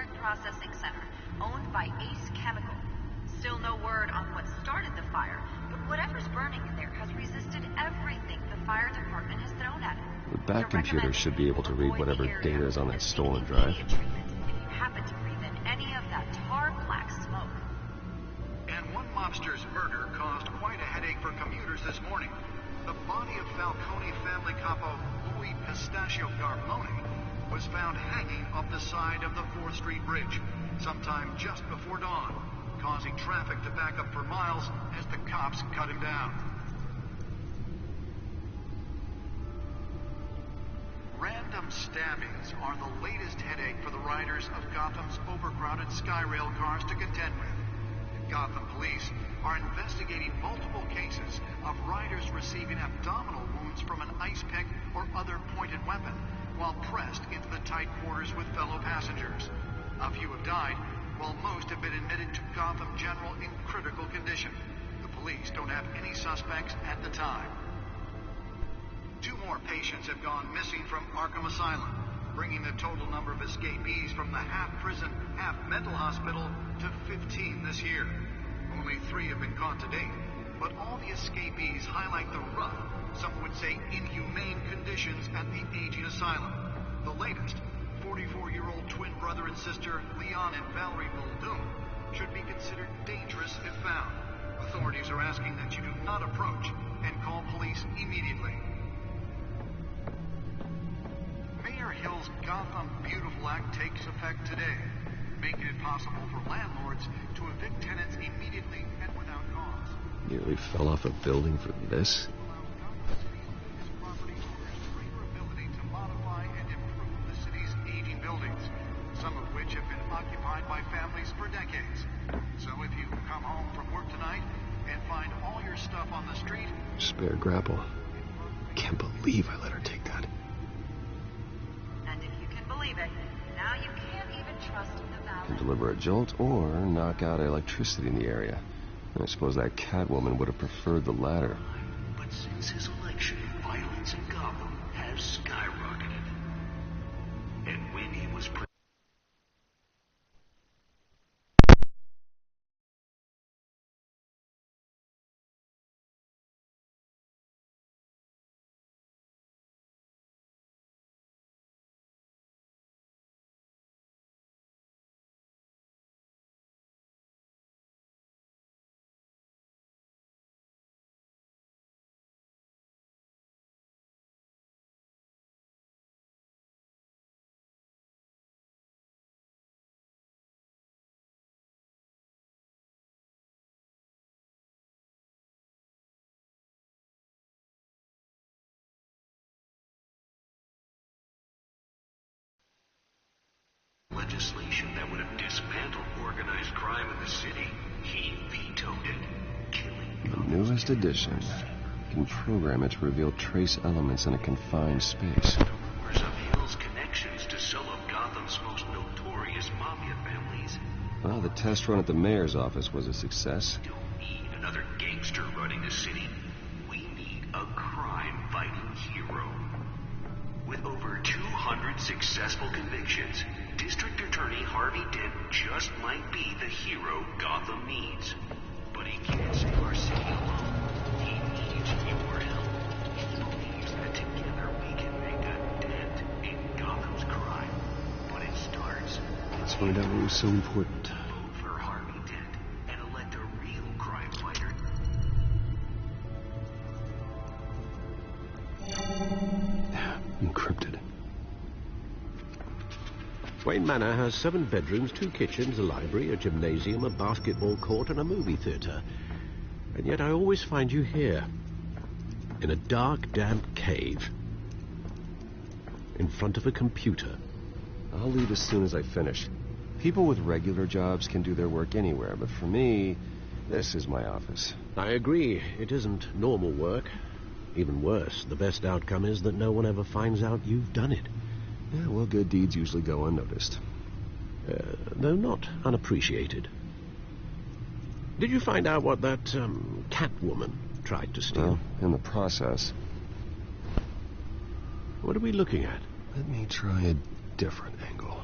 Word Processing Center, owned by Ace Chemical. Still no word on what started the fire, but whatever's burning in there has resisted everything the fire department has thrown at it. The back computer should be able to read whatever data is on that stolen drive. If you happen to breathe in any of that tar black smoke. And one mobster's murder caused quite a headache for commuters this morning. The body of Falcone family capo Louis Pistachio Garmoni was found hanging off the side of the 4th Street Bridge sometime just before dawn, causing traffic to back up for miles as the cops cut him down. Random stabbings are the latest headache for the riders of Gotham's overcrowded Skyrail cars to contend with. Gotham police are investigating multiple cases of riders receiving abdominal wounds from an ice pick or other pointed weapon while pressed into the tight quarters with fellow passengers. A few have died, while most have been admitted to Gotham General in critical condition. The police don't have any suspects at the time. 2 more patients have gone missing from Arkham Asylum, bringing the total number of escapees from the half-prison, half-mental hospital to 15 this year. Only 3 have been caught to date, but all the escapees highlight the rough, some would say inhumane conditions at the aging asylum. The latest, 44-year-old twin brother and sister Leon and Valerie Muldoon, should be considered dangerous if found. Authorities are asking that you do not approach and call police immediately. Mayor Hill's Gotham Beautiful Act takes effect today, making it possible for landlords to evict tenants immediately and without cause. Nearly fell off a building for this? Some of which have been occupied by families for decades. So if you come home from work tonight and find all your stuff on the street... Spare grapple. Can't believe I let her take that. And if you can believe it, now you can't even trust the valet. Can deliver a jolt or knock out electricity in the area. I suppose that Catwoman would have preferred the latter. But since his election, violence in Gotham has skyrocketed. And when he was legislation that would have dismantled organized crime in the city, he vetoed it, killing The newest edition. You can program it to reveal trace elements in a confined space. rumors of Hill's connections to some of Gotham's most notorious mafia families. Well, the test run at the mayor's office was a success. We don't need another gangster running the city. We need a crime-fighting hero. With over 200 successful convictions, District Attorney Harvey Dent just might be the hero Gotham needs. But he can't save our city alone. He needs your help. He believes that together we can make a dent in Gotham's crime. But it starts... Let's find out what was so important. Vote for Harvey Dent and elect a real crime fighter. Encrypted. Wayne Manor has 7 bedrooms, 2 kitchens, a library, a gymnasium, a basketball court, and a movie theatre. And yet I always find you here, in a dark, damp cave, in front of a computer. I'll leave as soon as I finish. People with regular jobs can do their work anywhere, but for me, this is my office. I agree, it isn't normal work. Even worse, the best outcome is that no one ever finds out you've done it. Yeah, well, good deeds usually go unnoticed. Though not unappreciated. Did you find out what that, Catwoman tried to steal? Well, in the process. What are we looking at? Let me try a different angle.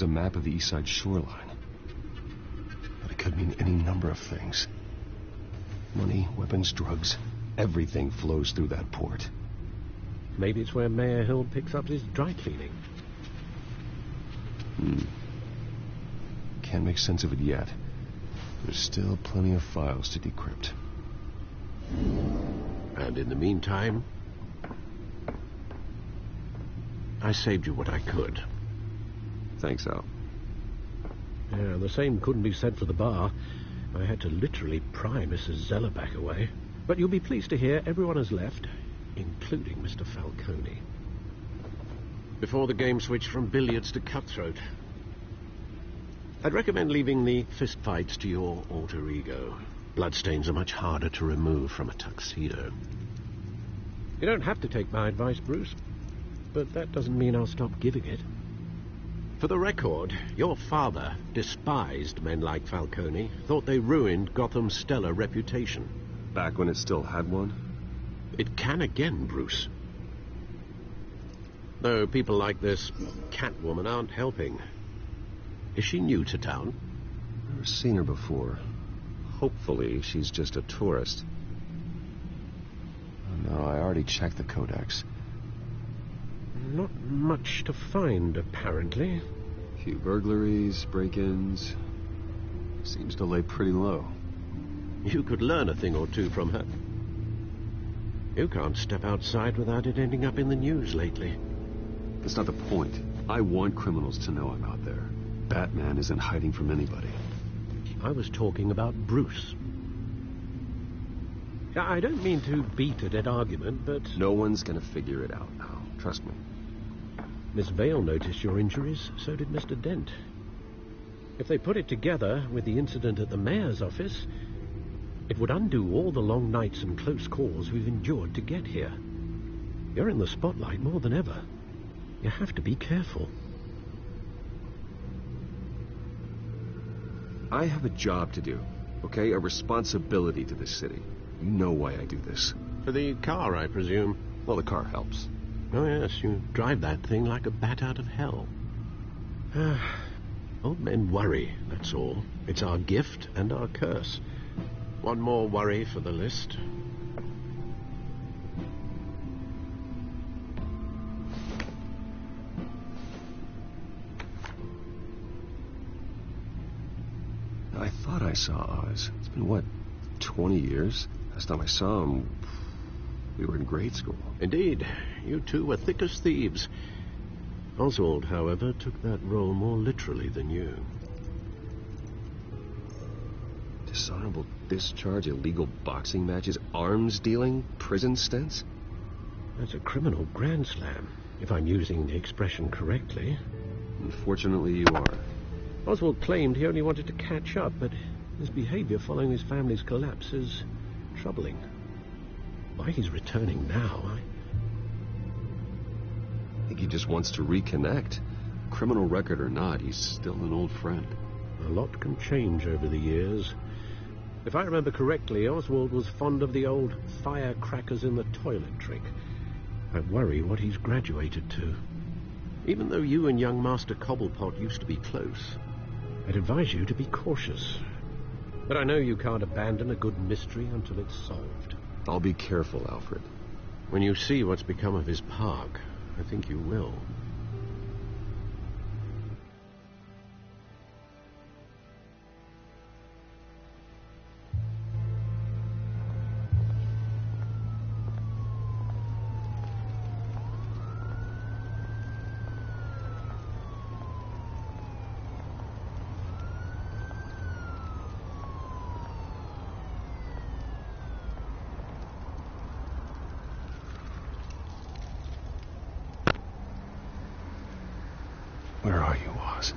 is a map of the east side shoreline. But it could mean any number of things. Money, weapons, drugs, everything flows through that port. Maybe it's where Mayor Hill picks up his dry cleaning. Can't make sense of it yet. There's still plenty of files to decrypt. And in the meantime, I saved you what I could. Thanks, Al. Yeah, the same couldn't be said for the bar. I had to literally pry Mrs. Zellerback away. But you'll be pleased to hear everyone has left, including Mr. Falcone. Before the game switched from billiards to cutthroat. I'd recommend leaving the fistfights to your alter ego. Bloodstains are much harder to remove from a tuxedo. You don't have to take my advice, Bruce, but that doesn't mean I'll stop giving it. For the record, your father despised men like Falcone, thought they ruined Gotham's stellar reputation. Back when it still had one? It can again, Bruce. Though people like this Catwoman aren't helping. Is she new to town? Never seen her before. Hopefully, she's just a tourist. Oh, no, I already checked the codex. Not much to find, apparently. Few burglaries, break-ins. Seems to lay pretty low. You could learn a thing or two from her. You can't step outside without it ending up in the news lately. That's not the point. I want criminals to know I'm out there. Batman isn't hiding from anybody. I was talking about Bruce. I don't mean to beat a dead argument, but... No one's gonna figure it out now. Trust me. Miss Vale noticed your injuries, so did Mr. Dent. If they put it together with the incident at the mayor's office, it would undo all the long nights and close calls we've endured to get here. You're in the spotlight more than ever. You have to be careful. I have a job to do, okay? A responsibility to this city. You know why I do this. For the car, I presume. Well, the car helps. Oh, yes, you drive that thing like a bat out of hell. Old men worry, that's all. It's our gift and our curse. One more worry for the list. I thought I saw Oz. It's been, what, 20 years? Last time I saw him, we were in grade school. Indeed. You two were thick as thieves. Oswald, however, took that role more literally than you. Dishonorable discharge, illegal boxing matches, arms dealing, prison stints? That's a criminal grand slam, if I'm using the expression correctly. Unfortunately, you are. Oswald claimed he only wanted to catch up, but his behavior following his family's collapse is troubling. Why he's returning now, I think he just wants to reconnect. Criminal record or not, he's still an old friend. A lot can change over the years. If I remember correctly, Oswald was fond of the old firecrackers in the toilet trick. I worry what he's graduated to. Even though you and young Master Cobblepot used to be close, I'd advise you to be cautious. But I know you can't abandon a good mystery until it's solved. I'll be careful, Alfred. When you see what's become of his park, I think you will. Where are you, Oz?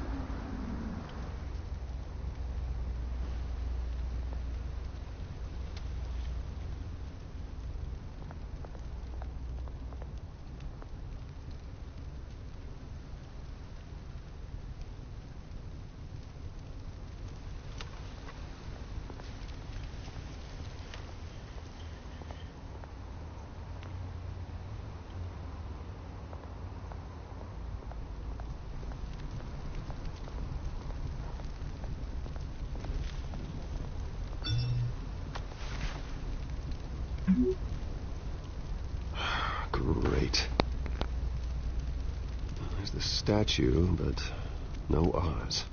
Great. There's the statue, but no Oz.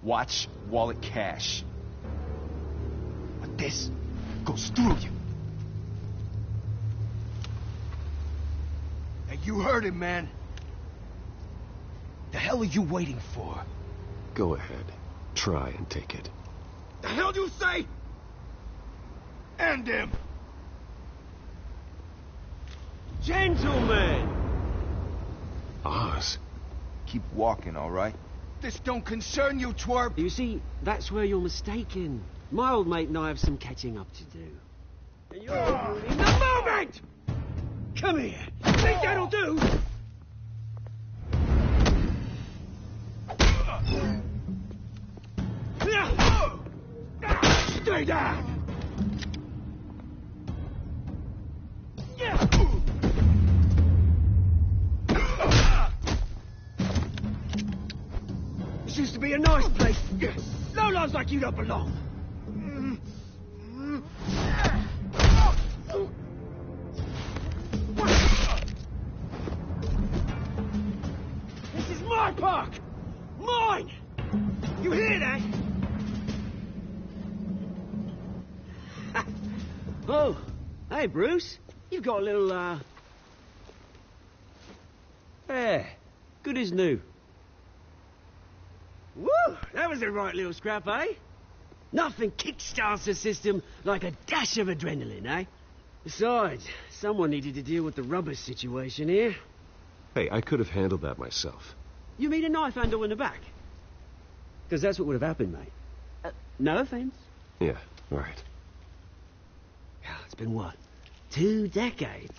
Watch wallet cash. But this goes through you. Hey, you heard him, man. The hell are you waiting for? Go ahead. Try and take it. The hell do you say? End him. Gentlemen! Oz? Keep walking, all right? This don't concern you, twerp. You see, that's where you're mistaken. My old mate and I have some catching up to do. And you're ruining the moment! Come here. Think that'll do? Stay down. This used to be a nice place. No lives like you don't belong. This is my park! Mine! You hear that? Oh, hey, Bruce. You've got a little, Yeah, good as new. Woo! That was a right little scrap, eh? Nothing kickstarts the system like a dash of adrenaline, eh? Besides, someone needed to deal with the rubber situation here. Hey, I could have handled that myself. You mean a knife handle in the back? Because that's what would have happened, mate. No offense. Yeah, right. It's been, what, 2 decades?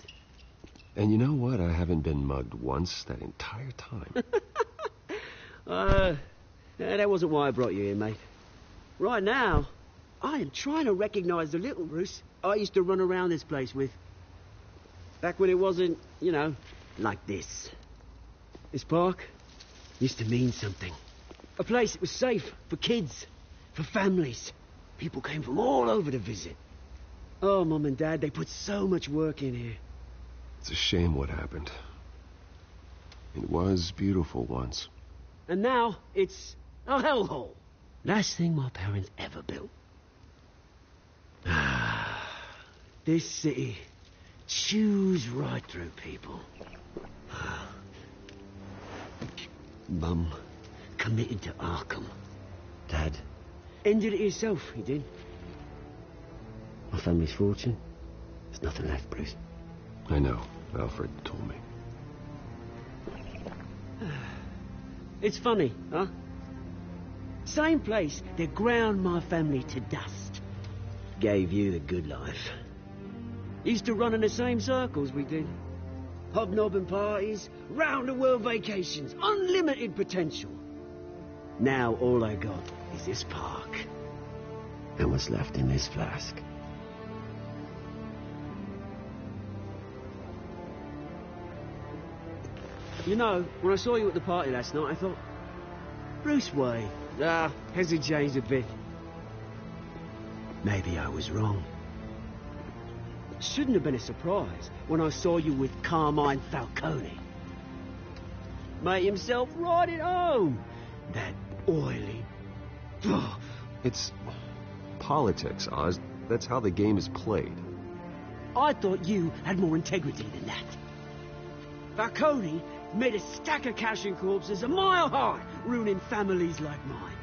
And you know what? I haven't been mugged once that entire time. That wasn't why I brought you here, mate. Right now, I am trying to recognize the little Bruce I used to run around this place with. Back when it wasn't, you know, like this. This park used to mean something. A place that was safe for kids, for families. People came from all over to visit. Oh, Mum and Dad, they put so much work in here. It's a shame what happened. It was beautiful once. And now, it's a hellhole. Last thing my parents ever built. This city chews right through people. Mum committed to Arkham. Dad ended it himself, he did. My family's fortune, there's nothing left, Bruce. I know. Alfred told me. It's funny, huh? Same place that ground my family to dust. Gave you the good life. Used to run in the same circles we did. Hobnobbing parties, round-the-world vacations, unlimited potential. Now all I got is this park. And what's left in this flask. You know, when I saw you at the party last night, I thought, Bruce Wayne. Has he changed a bit? Maybe I was wrong. Shouldn't have been a surprise when I saw you with Carmine Falcone. Made himself right at home. That oily... It's politics, Oz. That's how the game is played. I thought you had more integrity than that. Falcone made a stack of cash and corpses a mile high, ruining families like mine.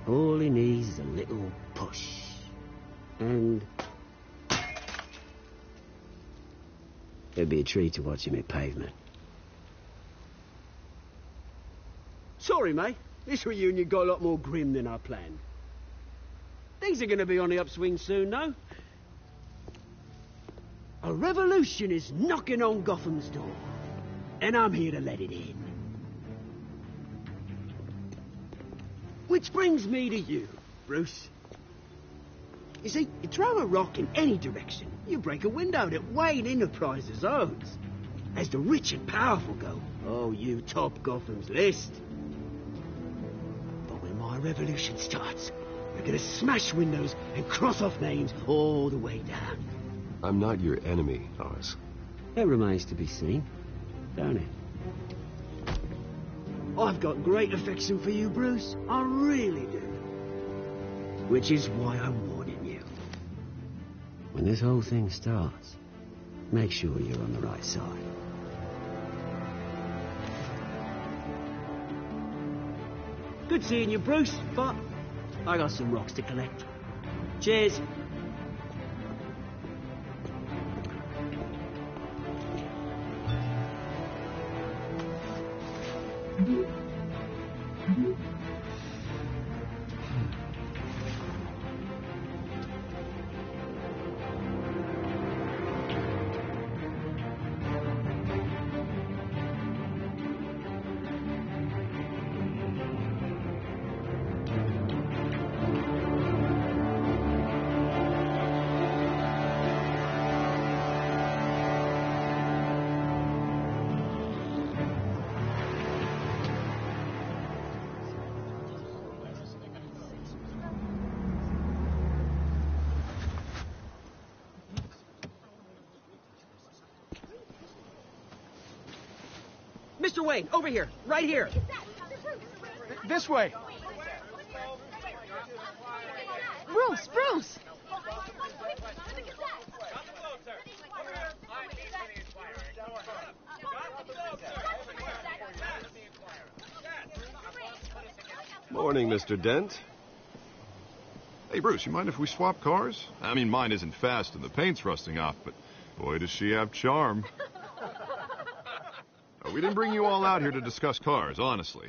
All he needs is a little push. And... it'd be a treat to watch him hit pavement. Sorry, mate. This reunion got a lot more grim than I planned. Things are going to be on the upswing soon, though. A revolution is knocking on Gotham's door, and I'm here to let it in. Which brings me to you, Bruce. You see, you throw a rock in any direction, you break a window that Wayne Enterprises owns. As the rich and powerful go, oh, you top Gotham's list. But when my revolution starts, we're gonna smash windows and cross off names all the way down. I'm not your enemy, Oz. That remains to be seen, don't it? I've got great affection for you, Bruce. I really do. Which is why I'm warning you. When this whole thing starts, make sure you're on the right side. Good seeing you, Bruce, but I got some rocks to collect. Cheers. Mr. Wayne, over here, right here. This way. Bruce, Bruce! Morning, Mr. Dent. Hey, Bruce, you mind if we swap cars? I mean, mine isn't fast and the paint's rusting off, but boy, does she have charm. We didn't bring you all out here to discuss cars, honestly.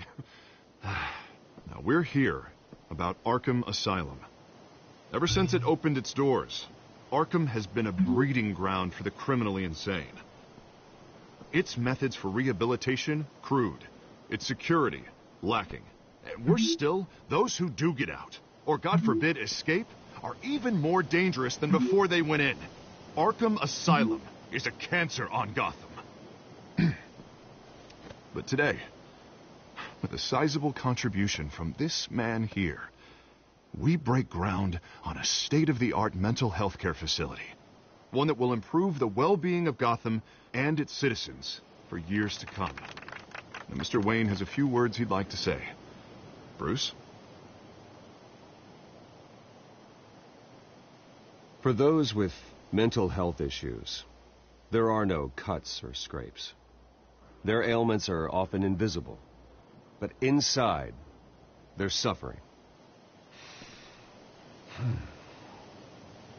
Now, we're here about Arkham Asylum. Ever since it opened its doors, Arkham has been a breeding ground for the criminally insane. Its methods for rehabilitation, crude. Its security, lacking. And worse still, those who do get out, or God forbid escape, are even more dangerous than before they went in. Arkham Asylum is a cancer on Gotham. But today, with a sizable contribution from this man here, we break ground on a state-of-the-art mental health care facility. One that will improve the well-being of Gotham and its citizens for years to come. Now, Mr. Wayne has a few words he'd like to say. Bruce? For those with mental health issues, there are no cuts or scrapes. Their ailments are often invisible, but inside, they're suffering.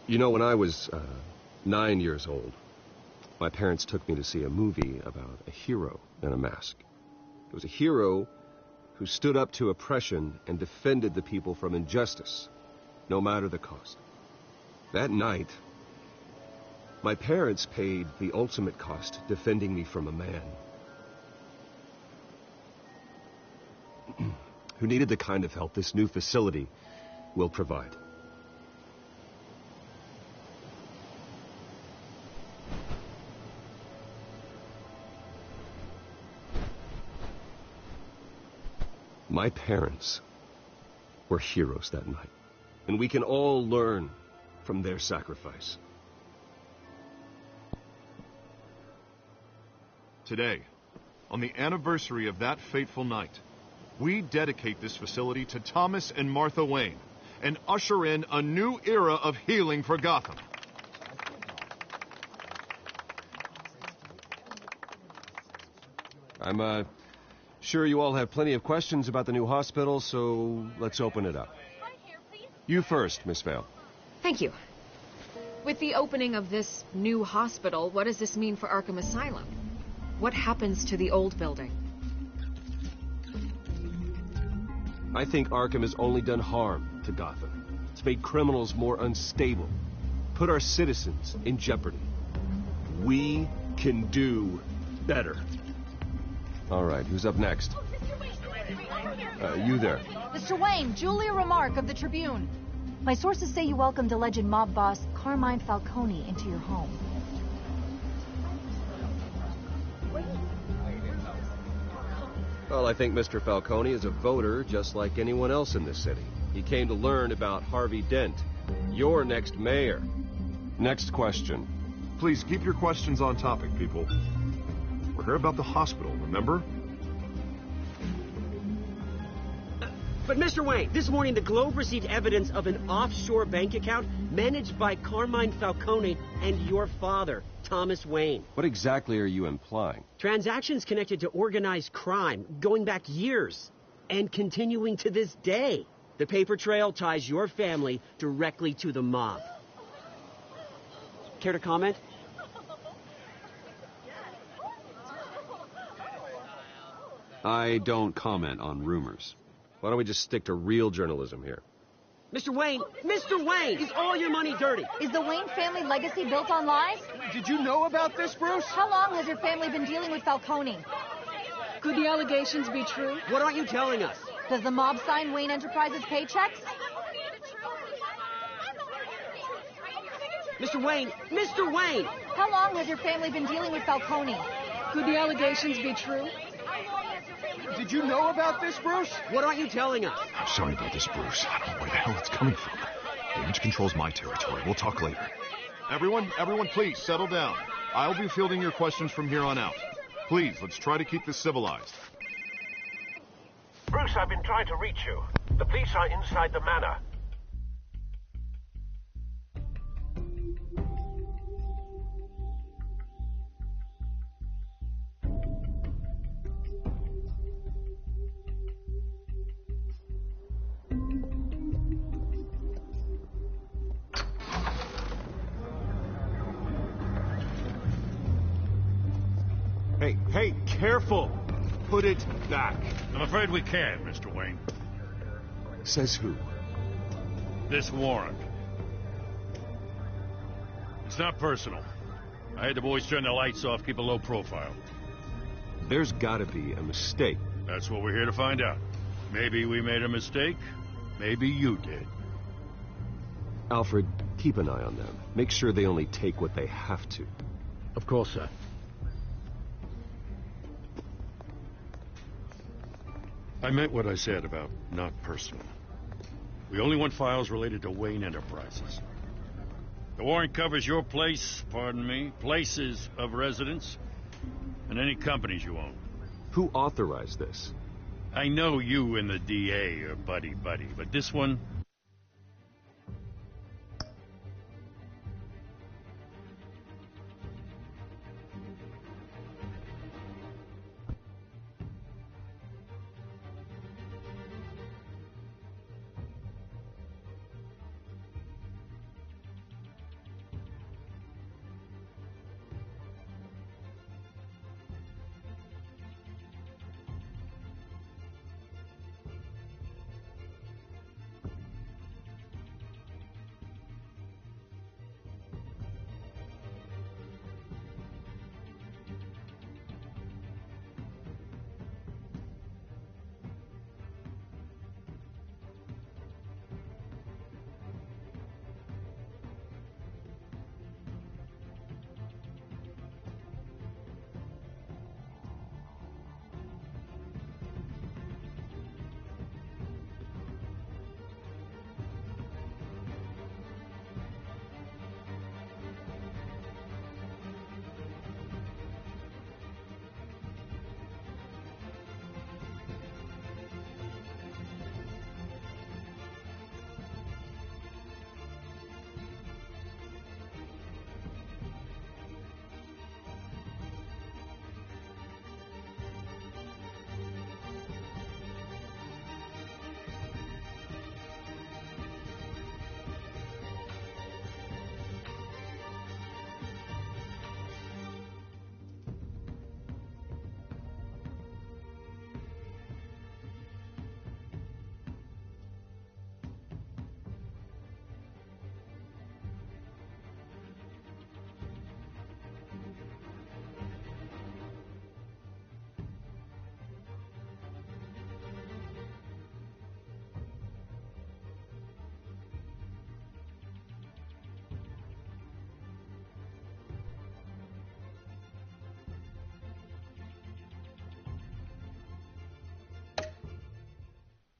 You know, when I was 9 years old, my parents took me to see a movie about a hero in a mask. It was a hero who stood up to oppression and defended the people from injustice, no matter the cost. That night, my parents paid the ultimate cost defending me from a man who needed the kind of help this new facility will provide. My parents were heroes that night, and we can all learn from their sacrifice. Today, on the anniversary of that fateful night, we dedicate this facility to Thomas and Martha Wayne and usher in a new era of healing for Gotham. I'm sure you all have plenty of questions about the new hospital, so let's open it up. You first, Miss Vale. Thank you. With the opening of this new hospital, what does this mean for Arkham Asylum? What happens to the old building? I think Arkham has only done harm to Gotham. It's made criminals more unstable, put our citizens in jeopardy. We can do better. All right, who's up next? You there. Mr. Wayne, Julia Remark of the Tribune. My sources say you welcomed alleged mob boss Carmine Falcone into your home. Well, I think Mr. Falcone is a voter just like anyone else in this city. He came to learn about Harvey Dent, your next mayor. Next question. Please keep your questions on topic, people. We're here about the hospital, remember? But Mr. Wayne, this morning the Globe received evidence of an offshore bank account managed by Carmine Falcone and your father, Thomas Wayne. What exactly are you implying? Transactions connected to organized crime going back years and continuing to this day. The paper trail ties your family directly to the mob. Care to comment? I don't comment on rumors. Why don't we just stick to real journalism here? Mr. Wayne, is all your money dirty? Is the Wayne family legacy built on lies? Did you know about this, Bruce? How long has your family been dealing with Falcone? Could the allegations be true? What aren't you telling us? Does the mob sign Wayne Enterprises paychecks? Mr. Wayne! How long has your family been dealing with Falcone? Could the allegations be true? Did you know about this, Bruce? What aren't you telling us? I'm sorry about this, Bruce. I don't know where the hell it's coming from. Damage control's my territory. We'll talk later. Everyone, please, settle down. I'll be fielding your questions from here on out. Please, let's try to keep this civilized. Bruce, I've been trying to reach you. The police are inside the manor. Hey, careful! Put it back. I'm afraid we can't, Mr. Wayne. Says who? This warrant. It's not personal. I had the boys turn the lights off, keep a low profile. There's gotta be a mistake. That's what we're here to find out. Maybe we made a mistake. Maybe you did. Alfred, keep an eye on them. Make sure they only take what they have to. Of course, sir. I meant what I said about not personal. We only want files related to Wayne Enterprises. The warrant covers your place, pardon me, places of residence, and any companies you own. Who authorized this? I know you and the DA are buddy-buddy, but this one...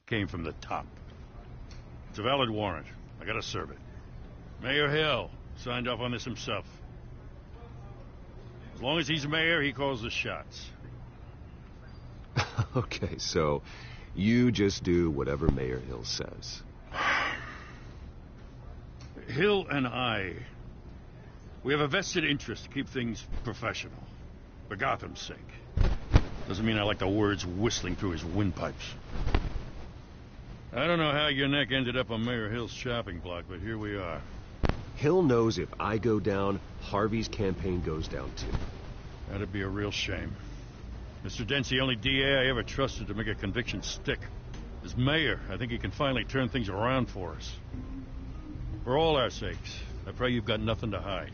came from the top. It's a valid warrant. I gotta serve it. Mayor Hill signed off on this himself. As long as he's mayor, he calls the shots. Okay, so you just do whatever Mayor Hill says. Hill and we have a vested interest to keep things professional. For Gotham's sake. Doesn't mean I like the words whistling through his windpipes. I don't know how your neck ended up on Mayor Hill's chopping block, but here we are. Hill knows if I go down, Harvey's campaign goes down too. That'd be a real shame. Mr. Dent's the only DA I ever trusted to make a conviction stick. As mayor, I think he can finally turn things around for us. For all our sakes, I pray you've got nothing to hide.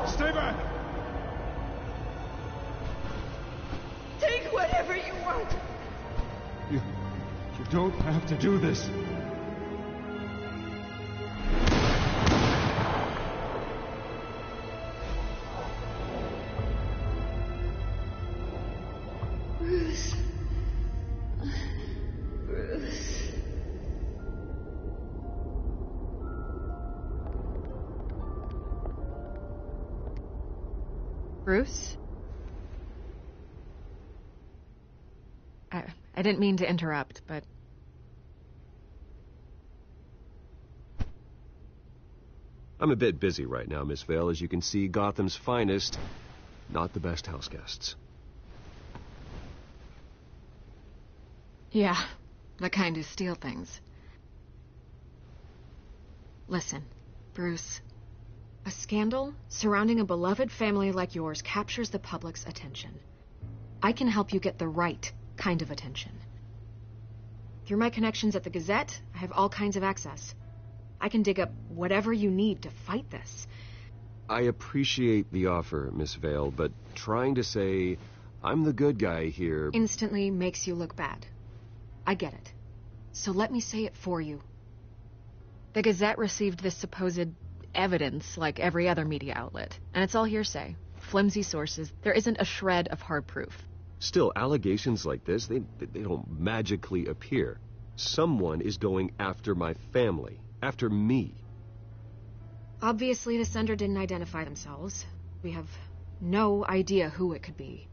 Stay back! Take whatever you want! You don't have to do this. Bruce. Bruce. Bruce? I didn't mean to interrupt, but... I'm a bit busy right now, Miss Vale. As you can see, Gotham's finest, not the best house guests. Yeah, the kind who steal things. Listen, Bruce. A scandal surrounding a beloved family like yours captures the public's attention. I can help you get the right kind of attention. Through my connections at the Gazette, I have all kinds of access. I can dig up whatever you need to fight this. I appreciate the offer, Miss Vale, but trying to say I'm the good guy here... instantly makes you look bad. I get it. So let me say it for you. The Gazette received this supposed evidence like every other media outlet, and it's all hearsay. Flimsy sources. There isn't a shred of hard proof. Still, allegations like this, they don't magically appear. Someone is going after my family. After me. Obviously, the sender didn't identify themselves. We have no idea who it could be.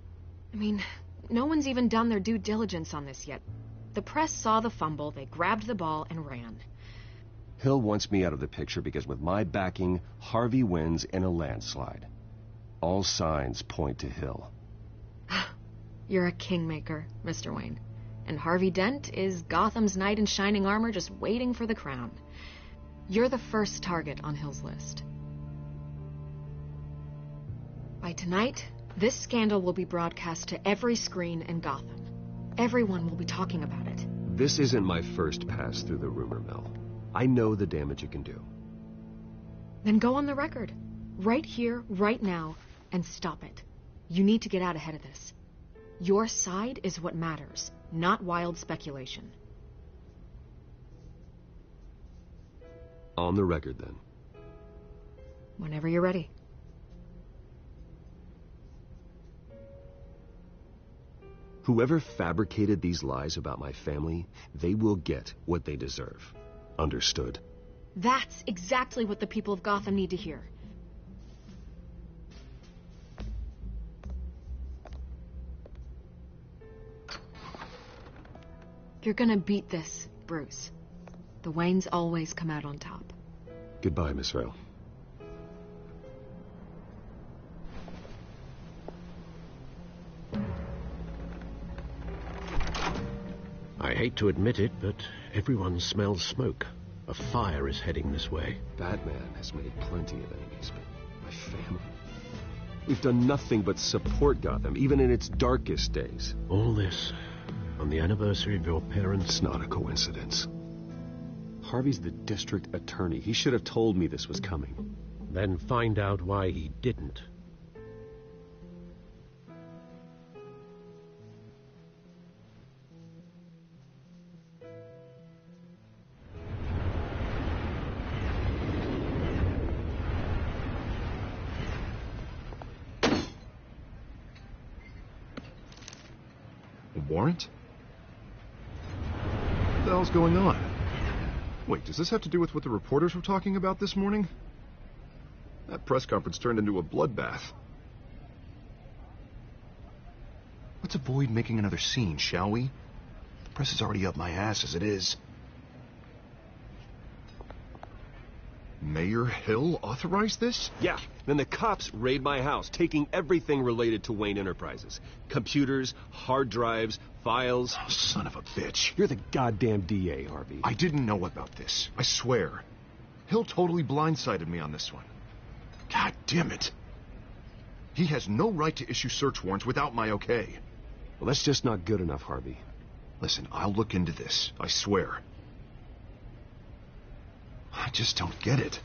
I mean, no one's even done their due diligence on this yet. The press saw the fumble, they grabbed the ball and ran. Hill wants me out of the picture because with my backing, Harvey wins in a landslide. All signs point to Hill. You're a kingmaker, Mr. Wayne. And Harvey Dent is Gotham's knight in shining armor just waiting for the crown. You're the first target on Hill's list. By tonight, this scandal will be broadcast to every screen in Gotham. Everyone will be talking about it. This isn't my first pass through the rumor mill. I know the damage it can do. Then go on the record. Right here, right now, and stop it. You need to get out ahead of this. Your side is what matters, not wild speculation. On the record, then. Whenever you're ready. Whoever fabricated these lies about my family, they will get what they deserve. Understood? That's exactly what the people of Gotham need to hear. You're gonna beat this, Bruce. The Waynes always come out on top. Goodbye, Miss Vale. I hate to admit it, but everyone smells smoke. A fire is heading this way. Batman has made plenty of enemies, but family. We've done nothing but support Gotham, even in its darkest days. All this on the anniversary of your parents'... It's not a coincidence. Harvey's the district attorney. He should have told me this was coming. Then find out why he didn't. A warrant? What the hell's going on? Wait, does this have to do with what the reporters were talking about this morning? That press conference turned into a bloodbath. Let's avoid making another scene, shall we? The press is already up my ass as it is. Mayor Hill authorized this? Yeah. Then the cops raid my house, taking everything related to Wayne Enterprises. Computers, hard drives, files. Oh, son of a bitch. You're the goddamn DA, Harvey. I didn't know about this. I swear. Hill totally blindsided me on this one. God damn it. He has no right to issue search warrants without my okay. Well, that's just not good enough, Harvey. Listen, I'll look into this. I swear. I just don't get it.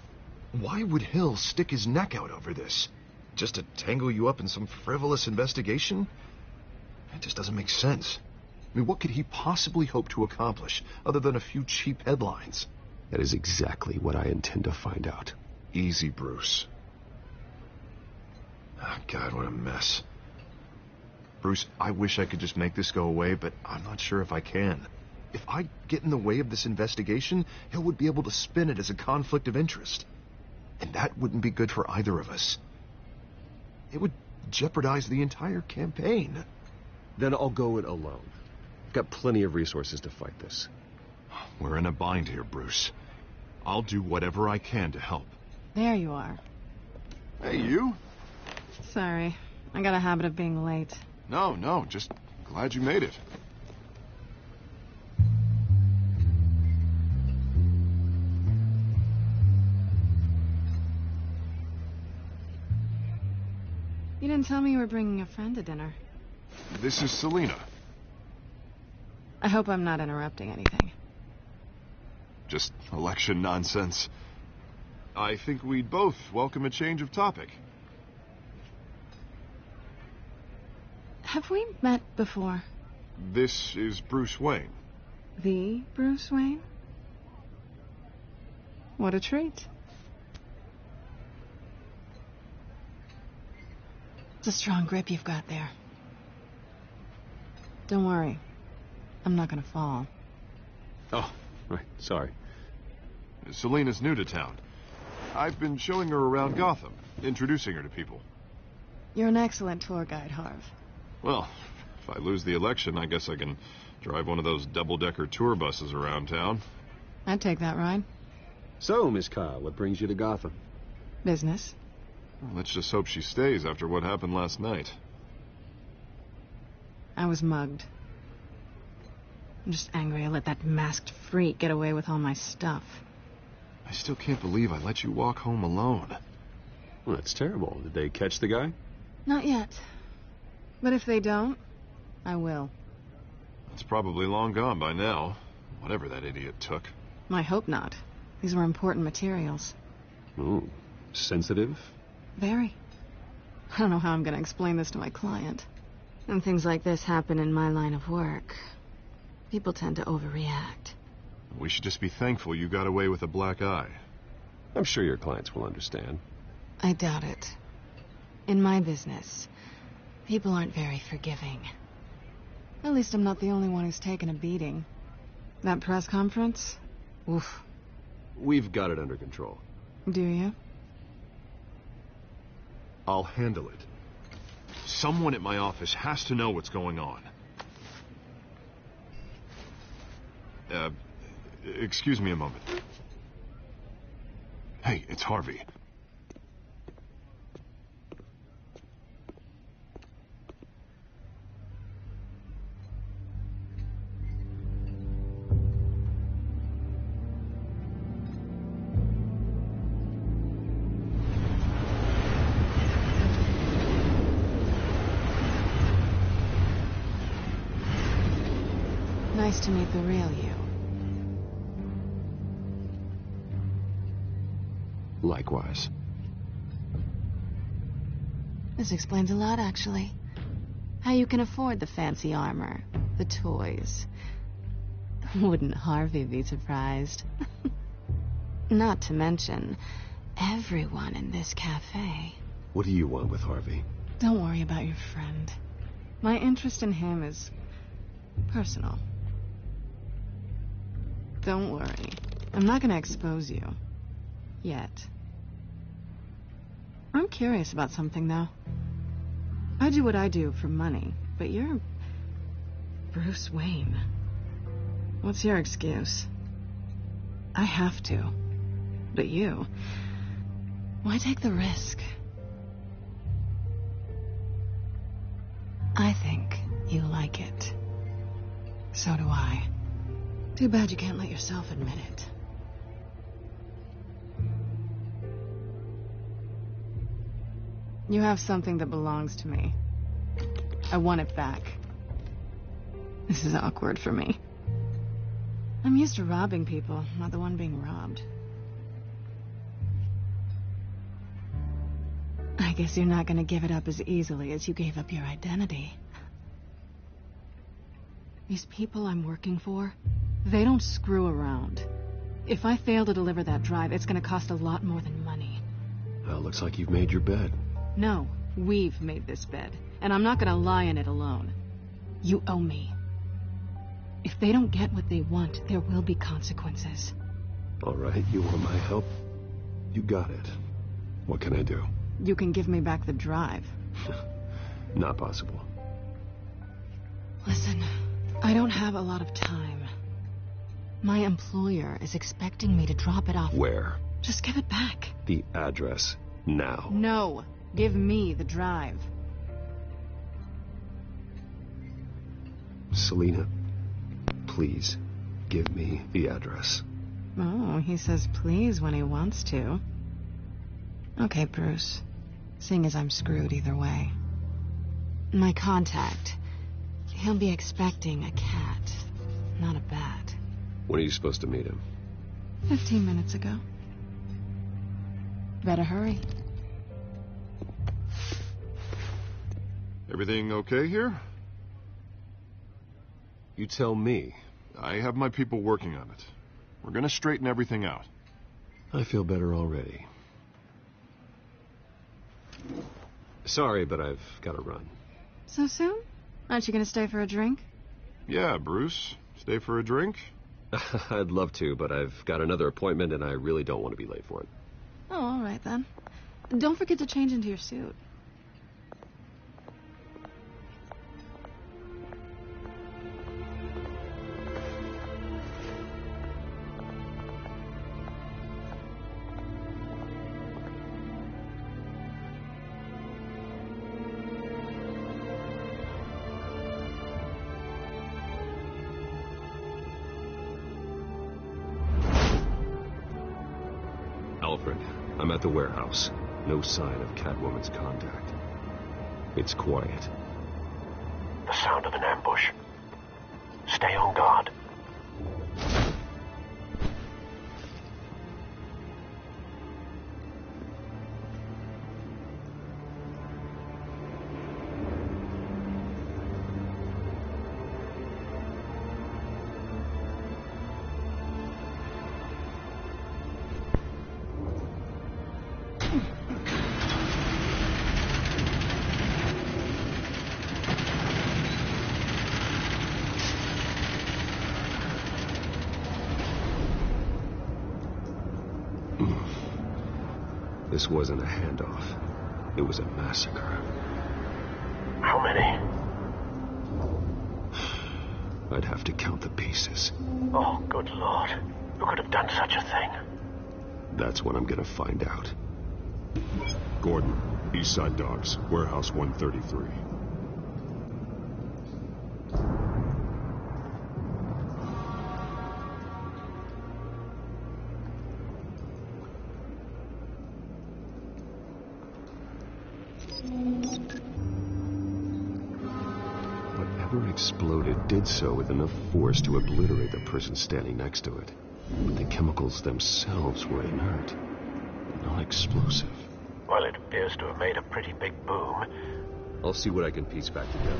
Why would Hill stick his neck out over this? Just to tangle you up in some frivolous investigation? It just doesn't make sense. I mean, what could he possibly hope to accomplish other than a few cheap headlines? That is exactly what I intend to find out. Easy, Bruce. Oh, God, what a mess. Bruce, I wish I could just make this go away, but I'm not sure if I can. If I get in the way of this investigation, Hill would be able to spin it as a conflict of interest. And that wouldn't be good for either of us. It would jeopardize the entire campaign. Then I'll go it alone. I've got plenty of resources to fight this. We're in a bind here, Bruce. I'll do whatever I can to help. There you are. Hey, you? Sorry. I got a habit of being late. No, just glad you made it. You didn't tell me you were bringing a friend to dinner. This is Selena. I hope I'm not interrupting anything. Just election nonsense. I think we'd both welcome a change of topic. Have we met before? This is Bruce Wayne. The Bruce Wayne? What a treat. It's a strong grip you've got there. Don't worry. I'm not gonna fall. Oh, right. Sorry. Selena's new to town. I've been showing her around Gotham, introducing her to people. You're an excellent tour guide, Harv. Well, if I lose the election, I guess I can drive one of those double-decker tour buses around town. I'd take that ride. So, Miss Kyle, what brings you to Gotham? Business. Well, let's just hope she stays after what happened last night. I was mugged. I'm just angry I let that masked freak get away with all my stuff. I still can't believe I let you walk home alone. Well, that's terrible. Did they catch the guy? Not yet. But if they don't, I will. It's probably long gone by now, whatever that idiot took. I hope not. These were important materials. Ooh, sensitive? Very. I don't know how I'm going to explain this to my client. And things like this happen in my line of work. People tend to overreact. We should just be thankful you got away with a black eye. I'm sure your clients will understand. I doubt it. In my business, people aren't very forgiving. At least I'm not the only one who's taken a beating. That press conference? Oof. We've got it under control. Do you? I'll handle it. Someone at my office has to know what's going on. Excuse me a moment. Hey, it's Harvey. Nice to meet the real you. Likewise. This explains a lot, actually. How you can afford the fancy armor, the toys. Wouldn't Harvey be surprised? Not to mention, everyone in this cafe. What do you want with Harvey? Don't worry about your friend. My interest in him is personal. Don't worry. I'm not gonna expose you. Yet. I'm curious about something, though. I do what I do for money, but you're Bruce Wayne. What's your excuse? I have to. But you, why take the risk? I think you like it. So do I. Too bad you can't let yourself admit it. You have something that belongs to me. I want it back. This is awkward for me. I'm used to robbing people, not the one being robbed. I guess you're not gonna give it up as easily as you gave up your identity. These people I'm working for, they don't screw around. If I fail to deliver that drive, it's gonna cost a lot more than money. Well, looks like you've made your bed. No, we've made this bed, and I'm not gonna lie in it alone. You owe me. If they don't get what they want, there will be consequences. All right, you want my help? You got it. What can I do? You can give me back the drive. Not possible. Listen, I don't have a lot of time. My employer is expecting me to drop it off. Where? Just give it back. The address, now. No, give me the drive. Selina, please, give me the address. Oh, he says please when he wants to. Okay, Bruce. Seeing as I'm screwed either way. My contact. He'll be expecting a cat, not a bat. When are you supposed to meet him? 15 minutes ago. Better hurry. Everything okay here? You tell me. I have my people working on it. We're gonna straighten everything out. I feel better already. Sorry, but I've got to run. So soon? Aren't you going to stay for a drink? Yeah, Bruce. Stay for a drink? I'd love to, but I've got another appointment and I really don't want to be late for it. Oh, all right then. Don't forget to change into your suit. Alfred, I'm at the warehouse. No sign of Catwoman's contact. It's quiet. The sound of an ambush. Stay on guard. This wasn't a handoff. It was a massacre. How many? I'd have to count the pieces. Oh, good Lord. Who could have done such a thing? That's what I'm gonna find out. Gordon, East Side Docks, Warehouse 133. Whatever exploded did so with enough force to obliterate the person standing next to it. But the chemicals themselves were inert, not explosive. Well, it appears to have made a pretty big boom. I'll see what I can piece back together.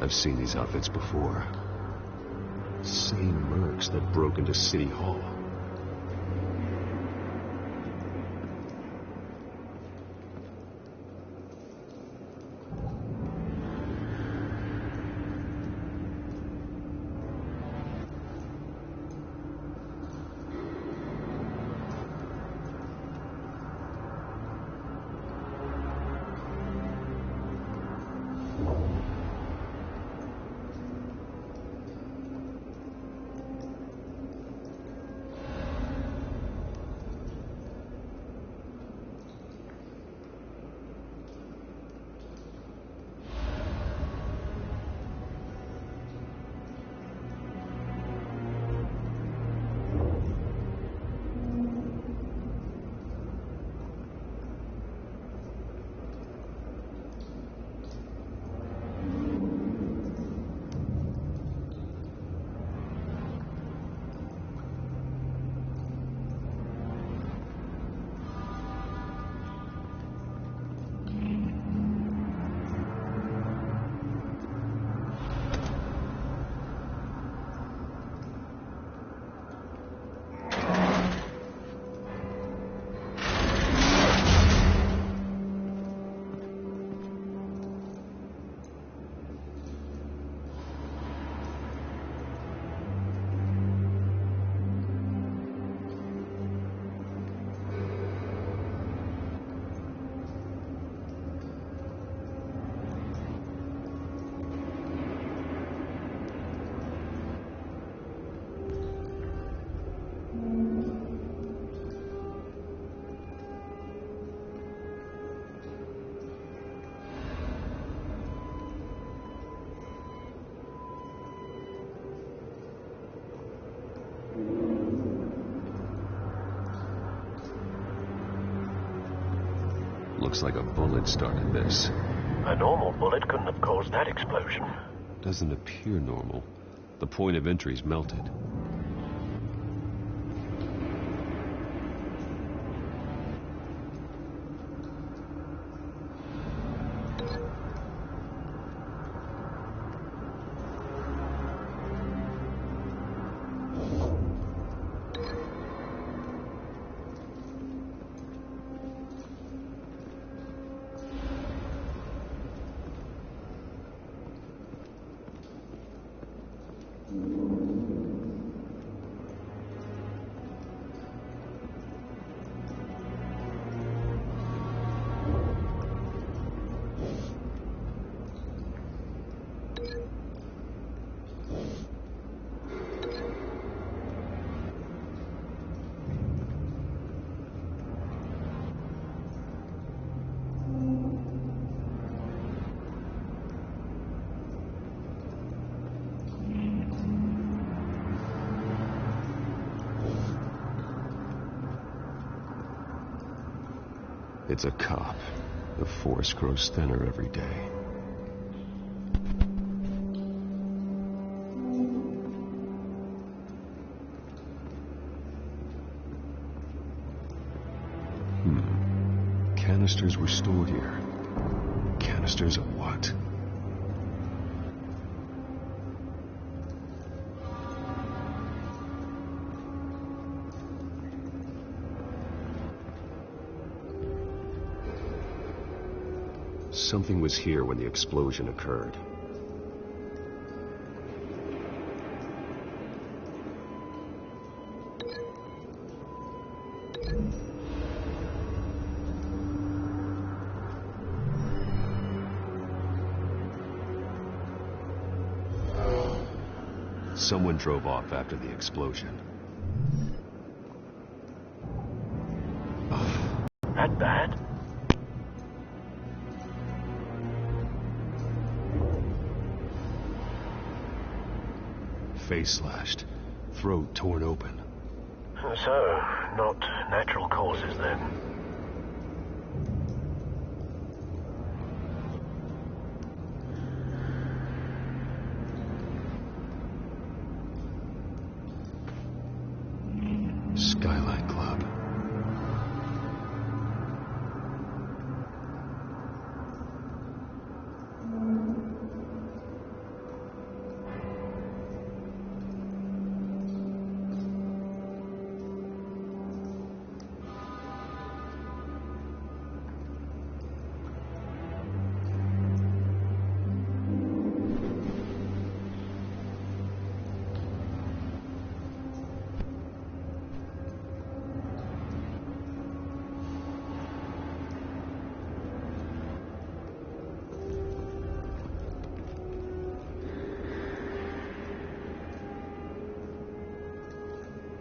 I've seen these outfits before. Same mercs that broke into City Hall. Looks like a bullet started this. A normal bullet couldn't have caused that explosion. Doesn't appear normal. The point of entry's melted. It's a cop. The force grows thinner every day. Canisters were stored here. Canisters of what? Something was here when the explosion occurred. Someone drove off after the explosion. That bad? face slashed, throat torn open. So, not natural causes then? Skylight Club.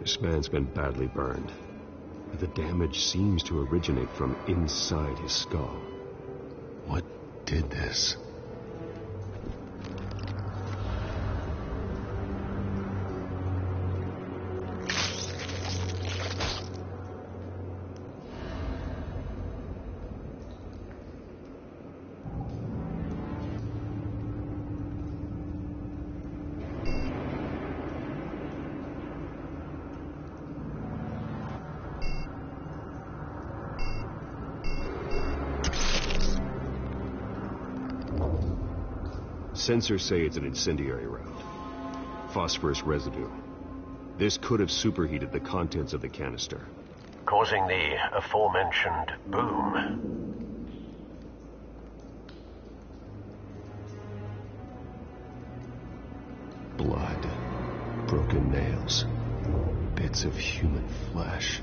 This man's been badly burned, but the damage seems to originate from inside his skull. What did this? Sensors say it's an incendiary round. Phosphorus residue. This could have superheated the contents of the canister, Causing the aforementioned boom. Blood, broken nails, bits of human flesh.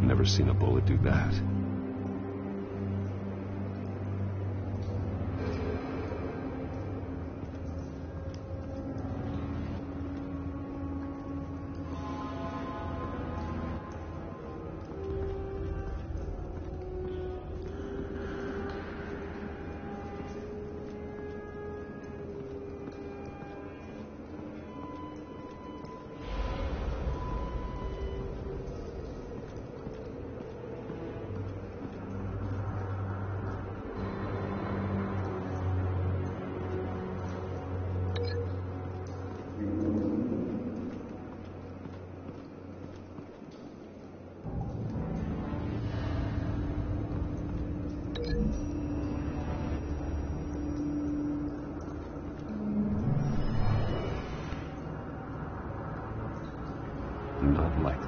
Never seen a bullet do that. Not likely.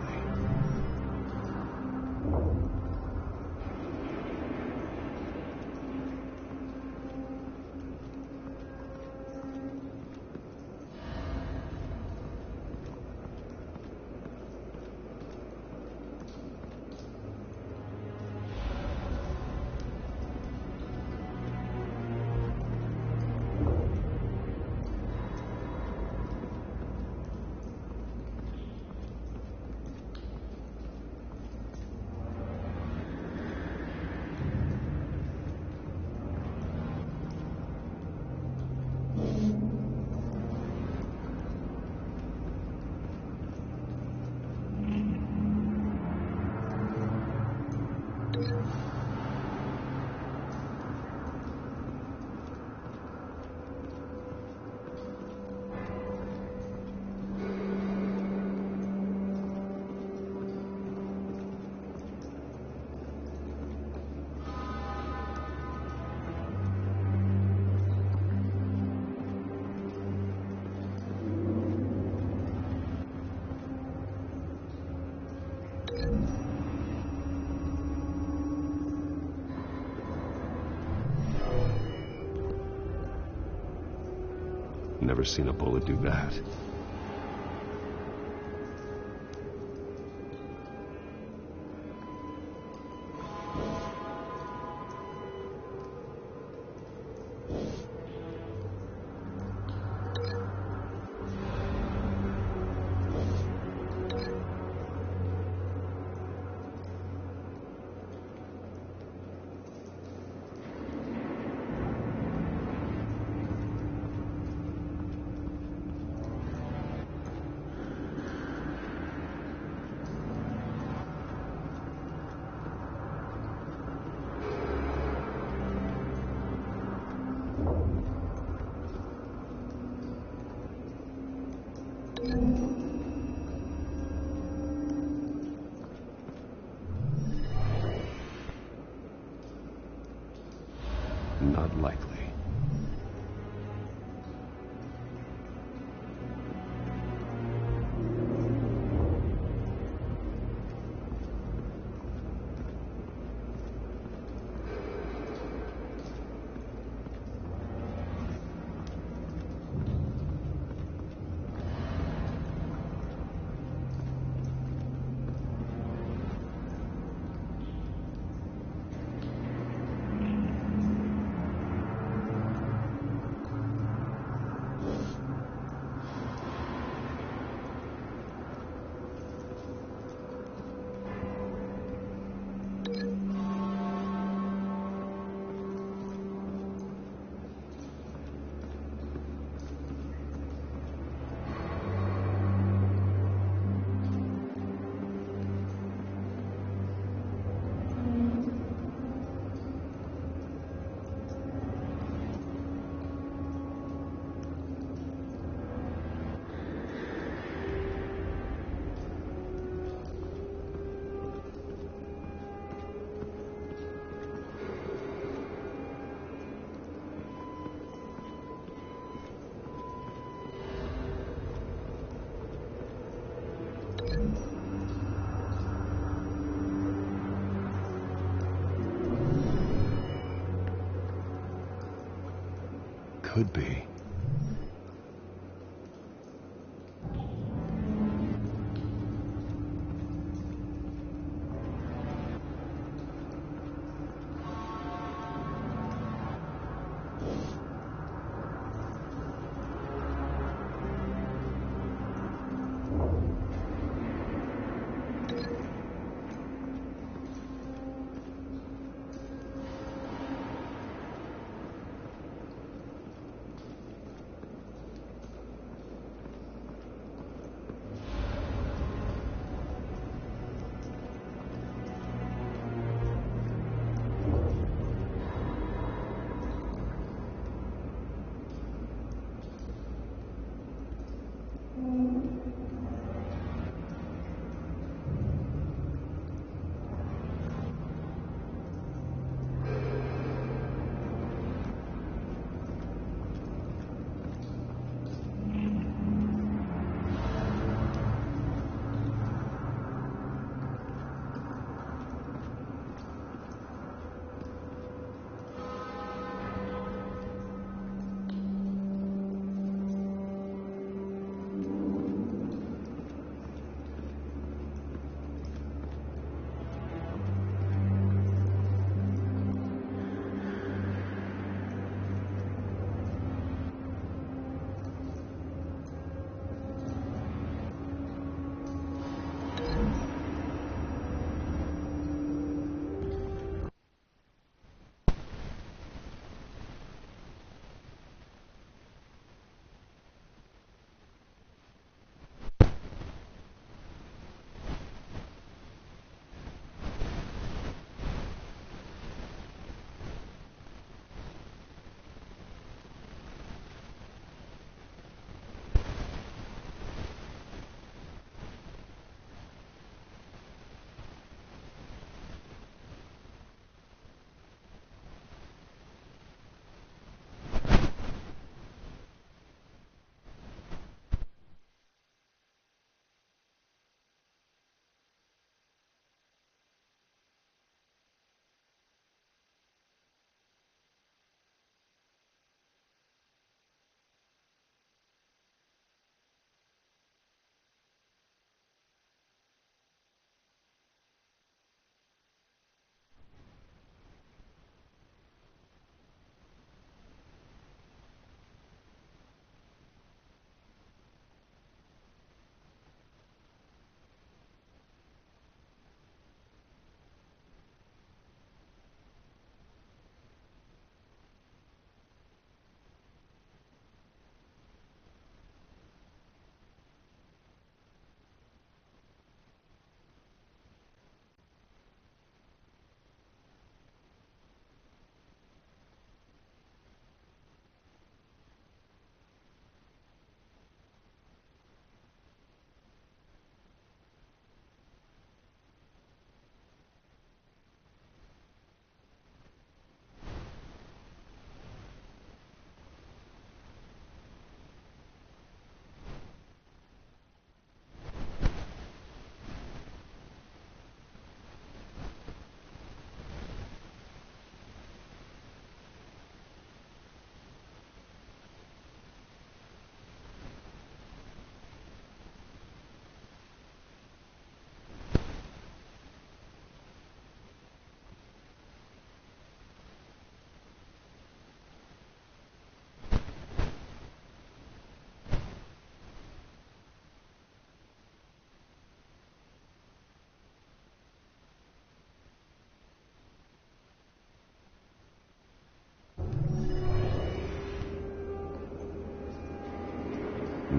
Never seen a bullet do that. Not likely. Could be.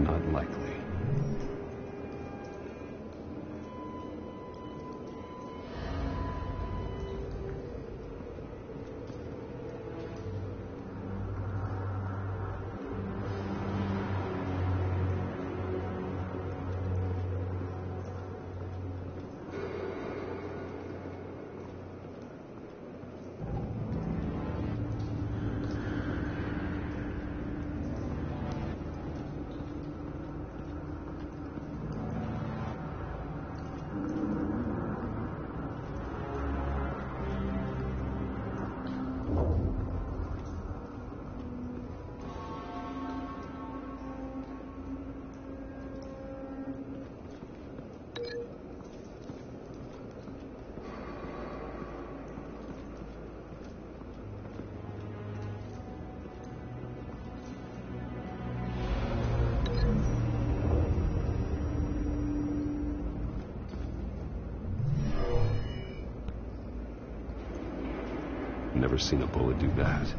not likely. Never seen a bullet do that.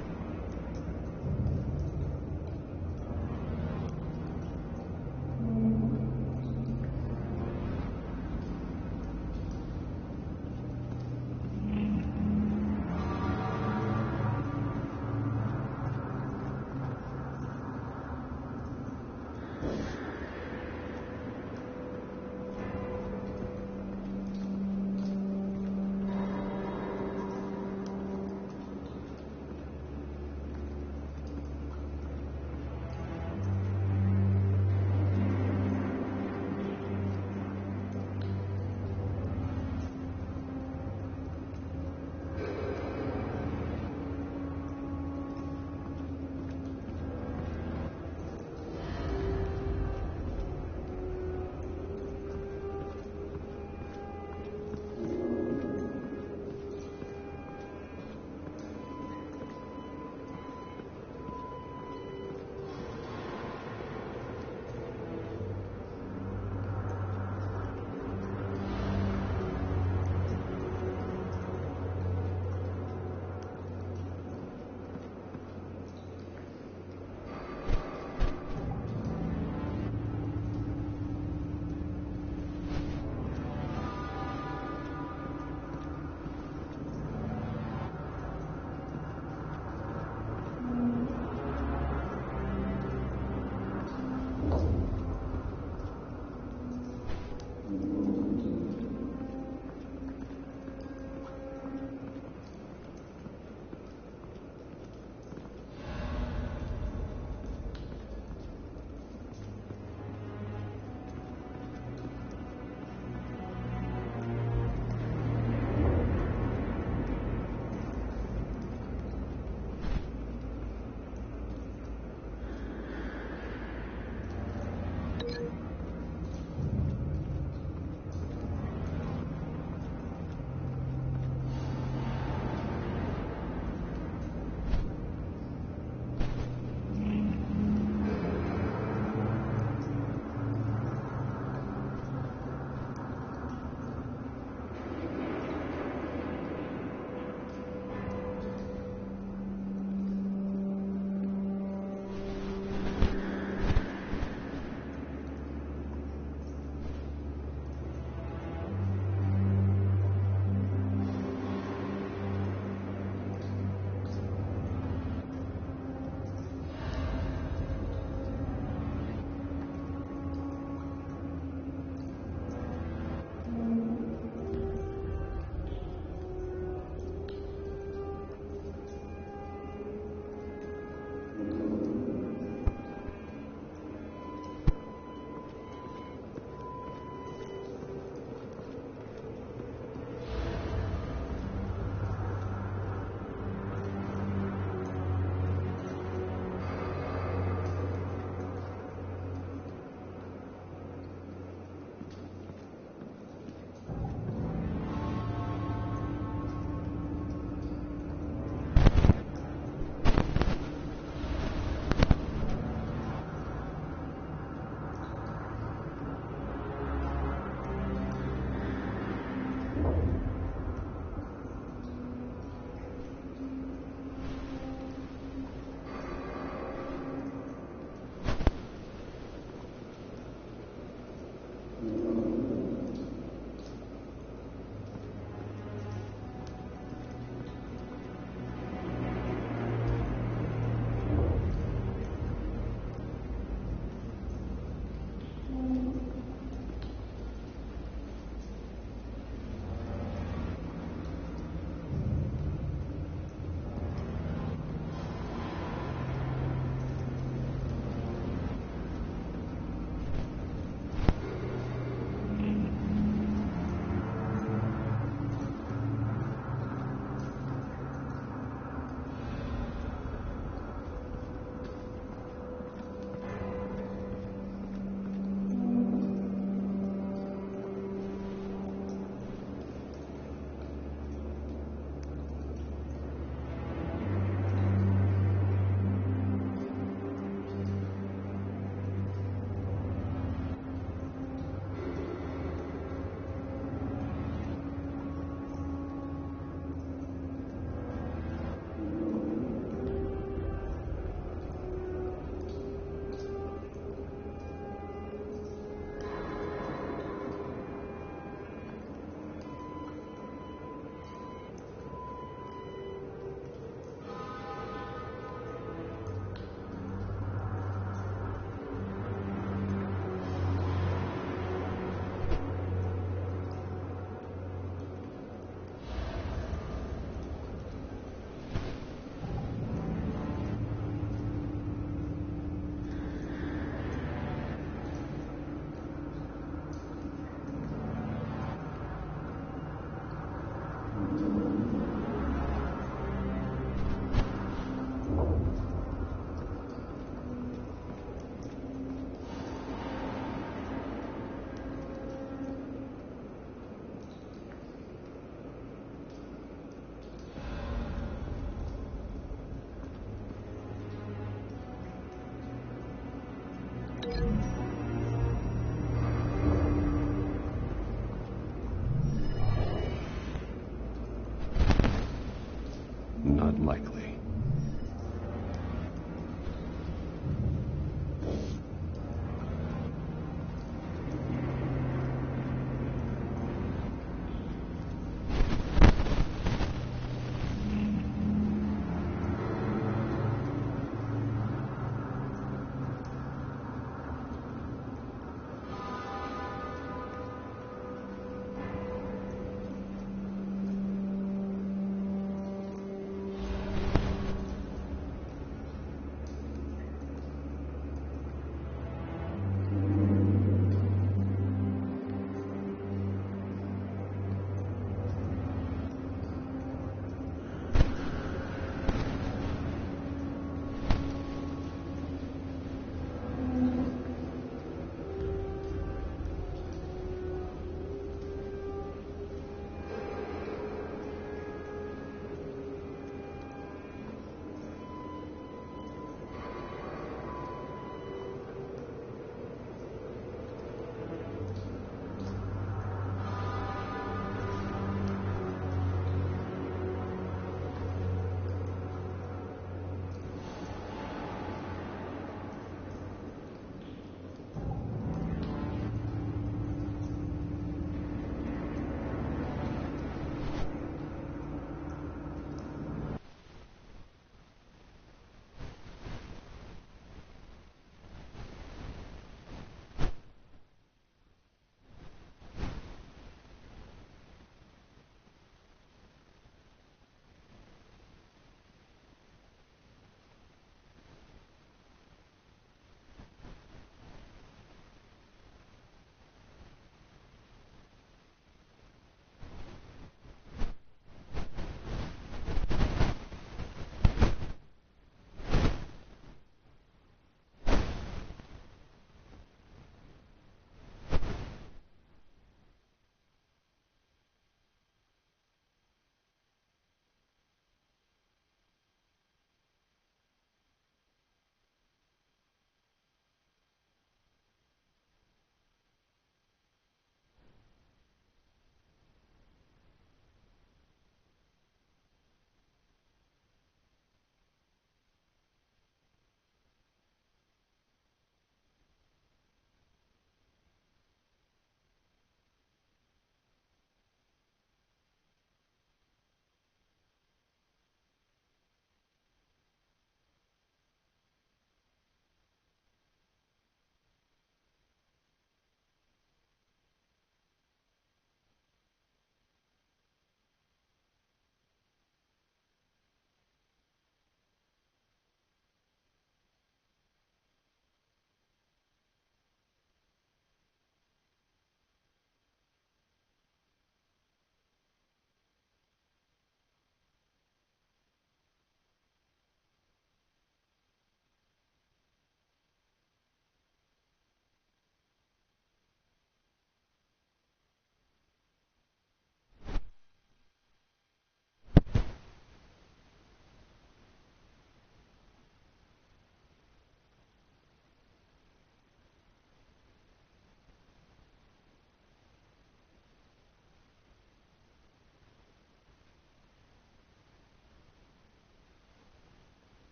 Not likely.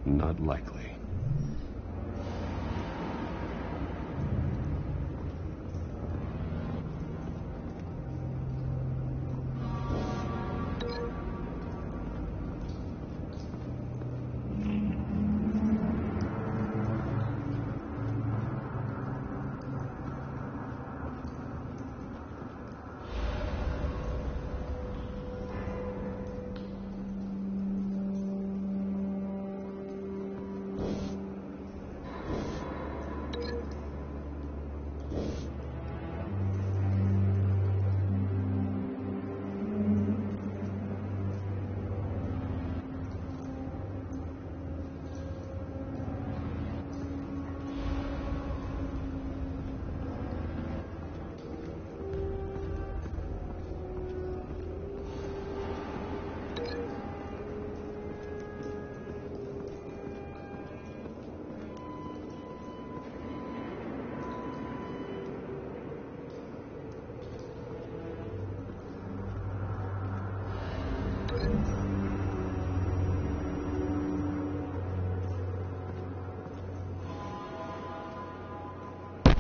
Not likely.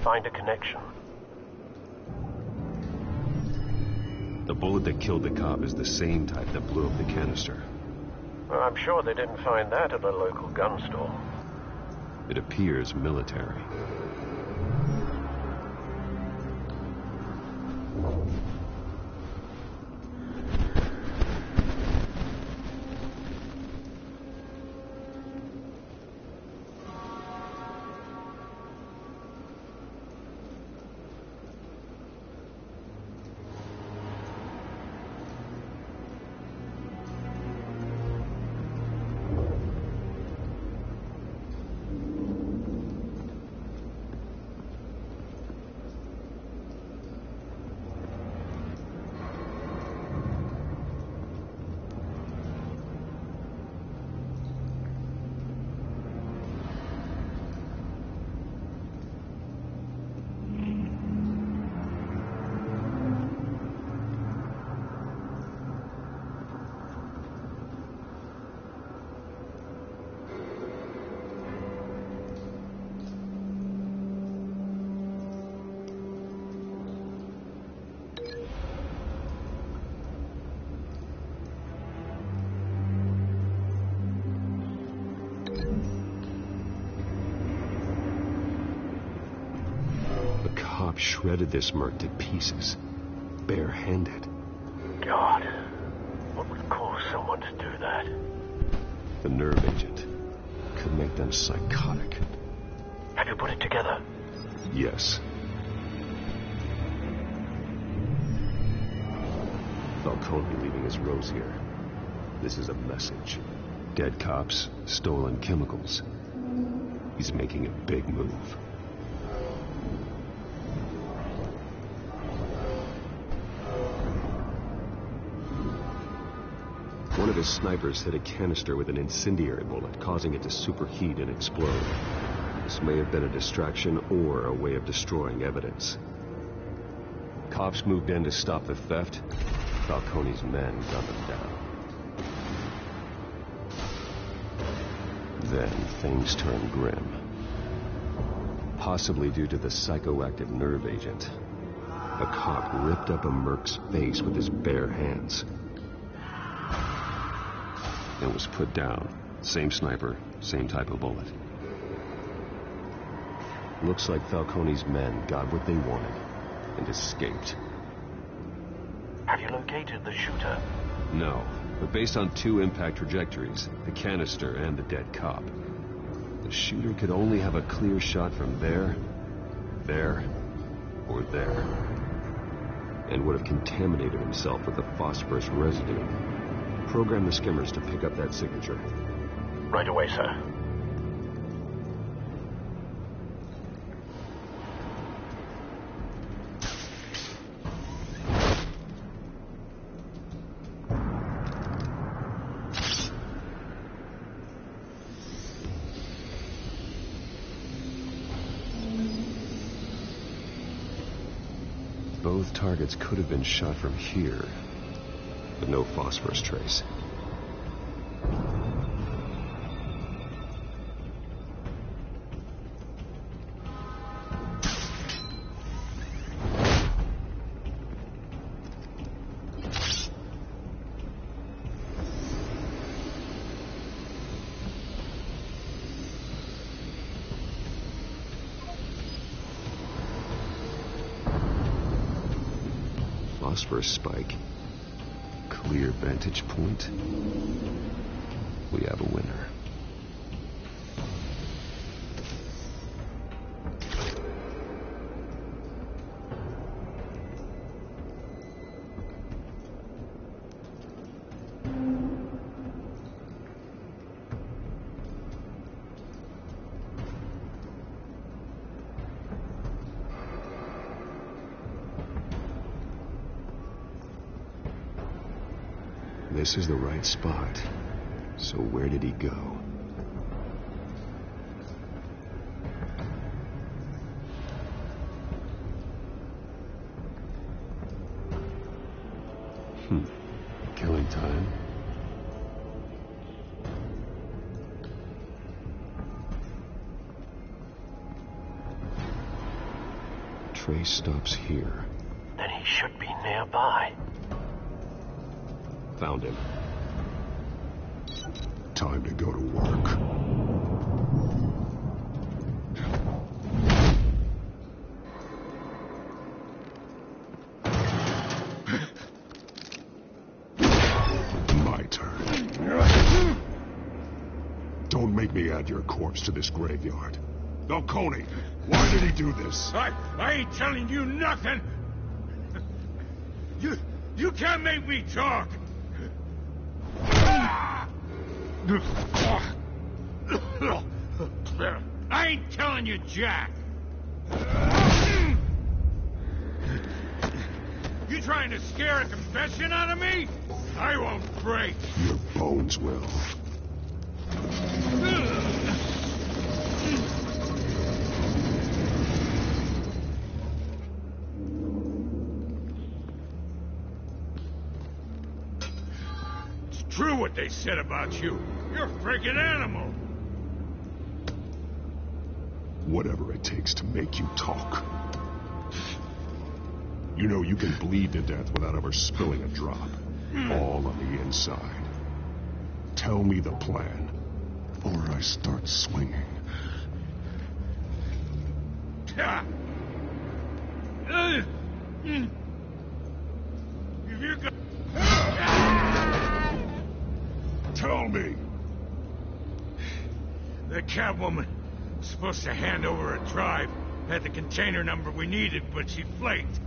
Find a connection. The bullet that killed the cop is the same type that blew up the canister. Well, I'm sure they didn't find that at the local gun store. It appears military. Shredded this merc to pieces, barehanded. God, what would cause someone to do that? The nerve agent could make them psychotic. Have you put it together? Yes. Falcone leaving his rose here. This is a message. Dead cops, stolen chemicals. He's making a big move. One of his snipers hit a canister with an incendiary bullet, causing it to superheat and explode. This may have been a distraction or a way of destroying evidence. Cops moved in to stop the theft. Falcone's men gunned them down. Then things turned grim. Possibly due to the psychoactive nerve agent. A cop ripped up a merc's face with his bare hands. And was put down. Same sniper, same type of bullet. Looks like Falcone's men got what they wanted and escaped. Have you located the shooter? No, but based on two impact trajectories, the canister and the dead cop, the shooter could only have a clear shot from there, or there, and would have contaminated himself with the phosphorus residue. Program the skimmers to pick up that signature. Right away, sir. Both targets could have been shot from here, but no phosphorus trace. phosphorus spike. Clear vantage point. We have a winner. This is the right spot. So where did he go? Killing time. Trace stops here. Then he should be nearby. Found him. Time to go to work. My turn. Don't make me add your corpse to this graveyard. Falcone, why did he do this? I ain't telling you nothing! You can't make me talk! I ain't telling you jack! You trying to scare a confession out of me? I won't break! Your bones will. It's true what they said about you. You're a freaking animal! Whatever it takes to make you talk. You know you can bleed to death without ever spilling a drop. All on the inside. Tell me the plan, or I start swinging. If you're go- Tell me! The Catwoman was supposed to hand over a drive. Had the container number we needed, but she flaked.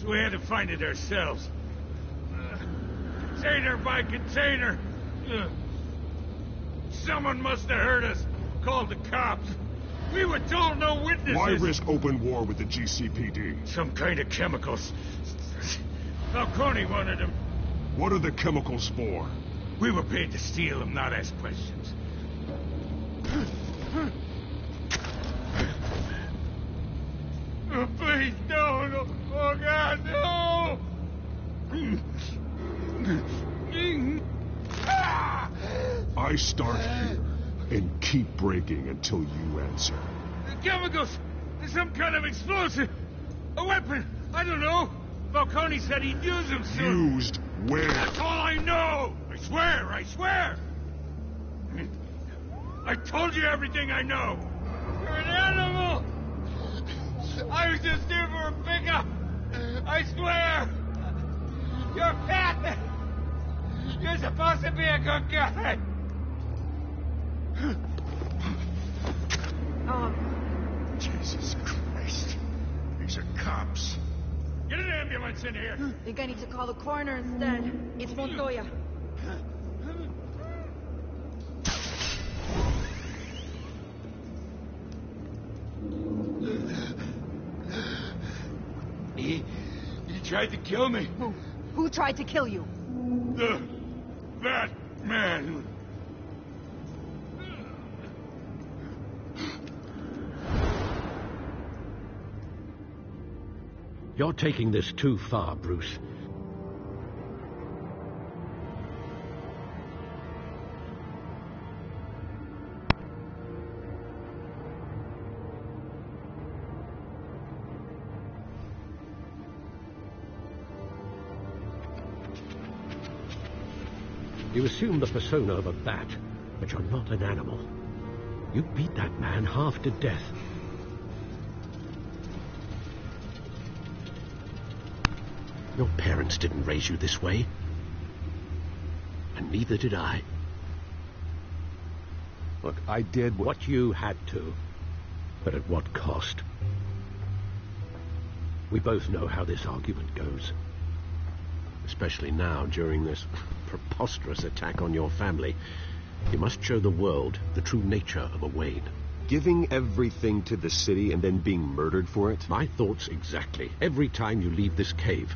so we had to find it ourselves. Container by container. Someone must have heard us, called the cops. We were told no witnesses. Why risk open war with the GCPD? Some kind of chemicals. Falcone wanted them. What are the chemicals for? We were paid to steal them, not ask questions. Oh, please, no. Oh, God, no! I start here and keep breaking until you answer. The chemicals! There's some kind of explosive! A weapon! I don't know! Falcone said he'd use them soon. Used where? That's all I know! I swear! I told you everything I know! You're an animal! I was just here for a pickup! I swear! You're fat! You're supposed to be a good guy! Jesus Christ. These are cops. Get an ambulance in here! Think I need to call the coroner instead. It's Montoya. He tried to kill me. Who tried to kill you? That man. You're taking this too far, Bruce. You assume the persona of a bat, but you're not an animal. You beat that man half to death. Your parents didn't raise you this way. And neither did I. Look, I did what you had to. But at what cost? We both know how this argument goes. Especially now, during this preposterous attack on your family. You must show the world the true nature of a Wayne. Giving everything to the city and then being murdered for it? My thoughts exactly. Every time you leave this cave.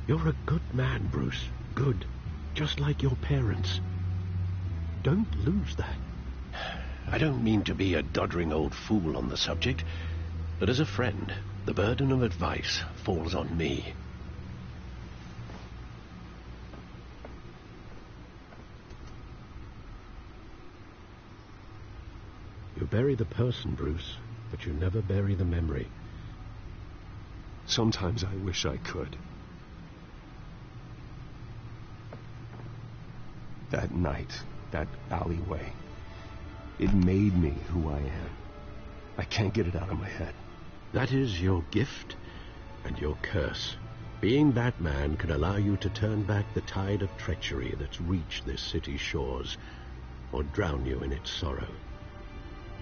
You're a good man, Bruce. Good. Just like your parents. Don't lose that. I don't mean to be a doddering old fool on the subject, but as a friend, the burden of advice falls on me. You bury the person, Bruce, but you never bury the memory. Sometimes I wish I could. That night, that alleyway, it made me who I am. I can't get it out of my head. That is your gift and your curse. Being Batman can allow you to turn back the tide of treachery that's reached this city's shores, or drown you in its sorrow.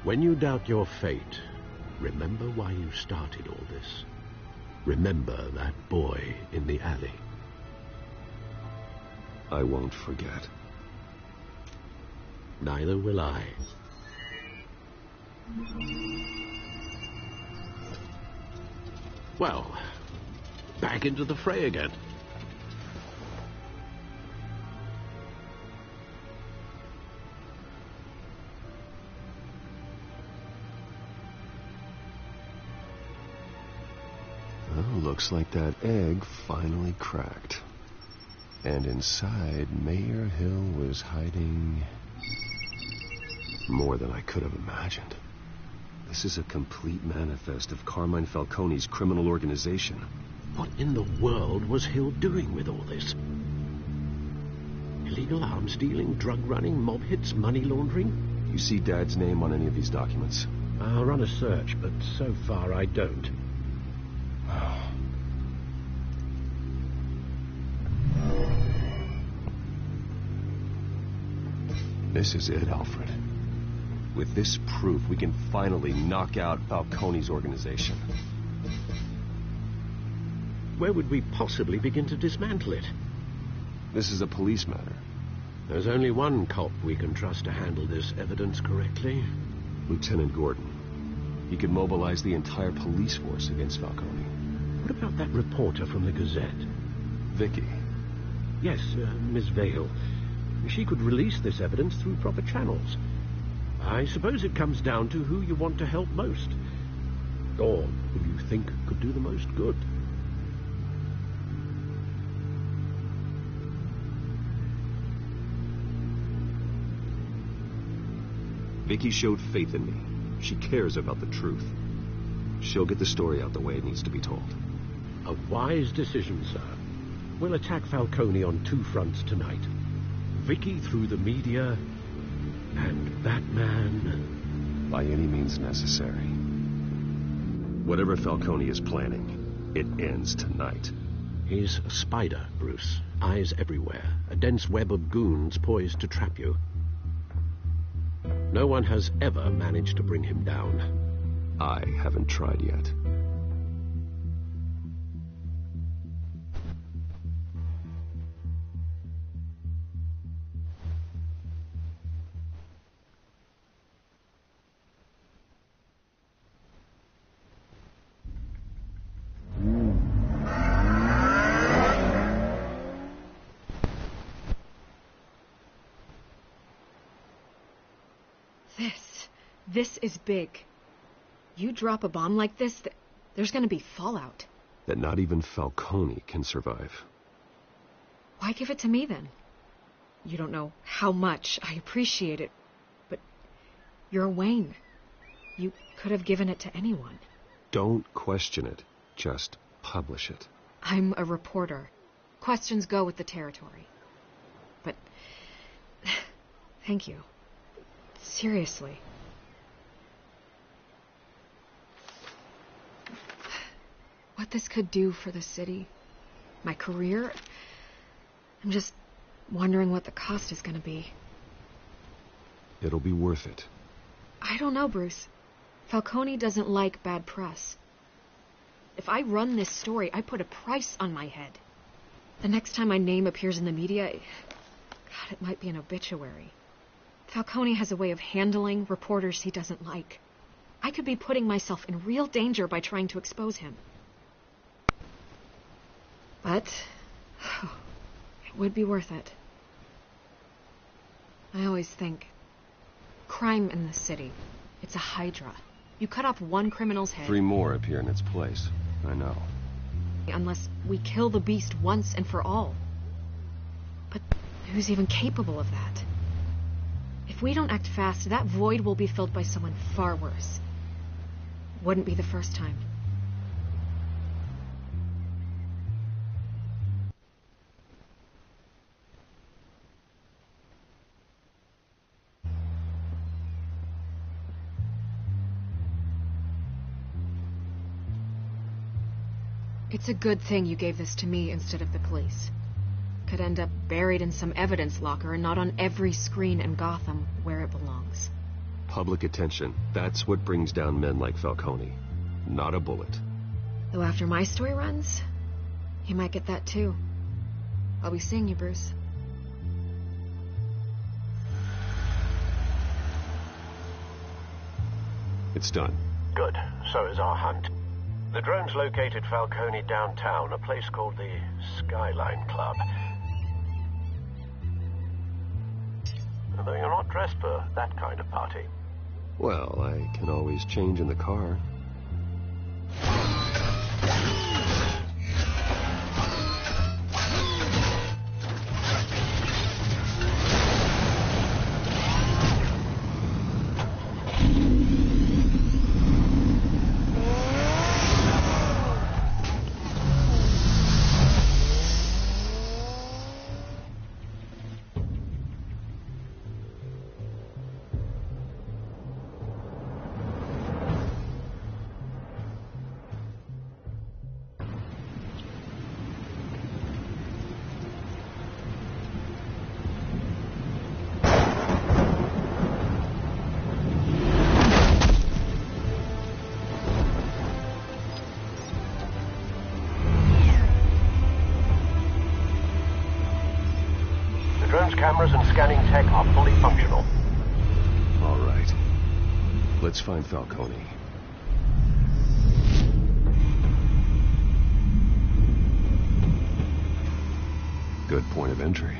When you doubt your fate, remember why you started all this. Remember that boy in the alley. I won't forget. Neither will I. Well, back into the fray again. Well, looks like that egg finally cracked. And inside, Mayor Hill was hiding more than I could have imagined. This is a complete manifest of Carmine Falcone's criminal organization. What in the world was Hill doing with all this? Illegal arms dealing, drug running, mob hits, money laundering? You see Dad's name on any of these documents? I'll run a search, but so far I don't. This is it, Alfred. With this proof, we can finally knock out Falcone's organization. Where would we possibly begin to dismantle it? This is a police matter. There's only one cop we can trust to handle this evidence correctly. Lieutenant Gordon. He could mobilize the entire police force against Falcone. What about that reporter from the Gazette? Vicky. Yes, Miss Vale. She could release this evidence through proper channels. I suppose it comes down to who you want to help most. Or who you think could do the most good. Vicky showed faith in me. She cares about the truth. She'll get the story out the way it needs to be told. A wise decision, sir. We'll attack Falcone on two fronts tonight. Vicky through the media, and Batman... by any means necessary. Whatever Falcone is planning, it ends tonight. He's a spider, Bruce. Eyes everywhere. A dense web of goons poised to trap you. No one has ever managed to bring him down. I haven't tried yet. This is big. You drop a bomb like this, there's gonna be fallout. That not even Falcone can survive. Why give it to me, then? You don't know how much I appreciate it, but you're Wayne. You could have given it to anyone. Don't question it. Just publish it. I'm a reporter. Questions go with the territory. But... thank you. Seriously. What this could do for the city, my career, I'm just wondering what the cost is going to be. It'll be worth it. I don't know, Bruce. Falcone doesn't like bad press. If I run this story, I put a price on my head. The next time my name appears in the media, God, it might be an obituary. Falcone has a way of handling reporters he doesn't like. I could be putting myself in real danger by trying to expose him. But it would be worth it. I always think, crime in the city, it's a hydra. You cut off one criminal's head... 3 more appear in its place. I know. Unless we kill the beast once and for all. But who's even capable of that? If we don't act fast, that void will be filled by someone far worse. Wouldn't be the first time. It's a good thing you gave this to me instead of the police. Could end up buried in some evidence locker and not on every screen in Gotham where it belongs. Public attention. That's what brings down men like Falcone. Not a bullet. Though after my story runs, he might get that too. I'll be seeing you, Bruce. It's done. Good. So is our hunt. The drones located Falcone downtown, a place called the Skyline Club. Although you're not dressed for that kind of party. Well, I can always change in the car. optional. All right. Let's find Falcone. Good point of entry.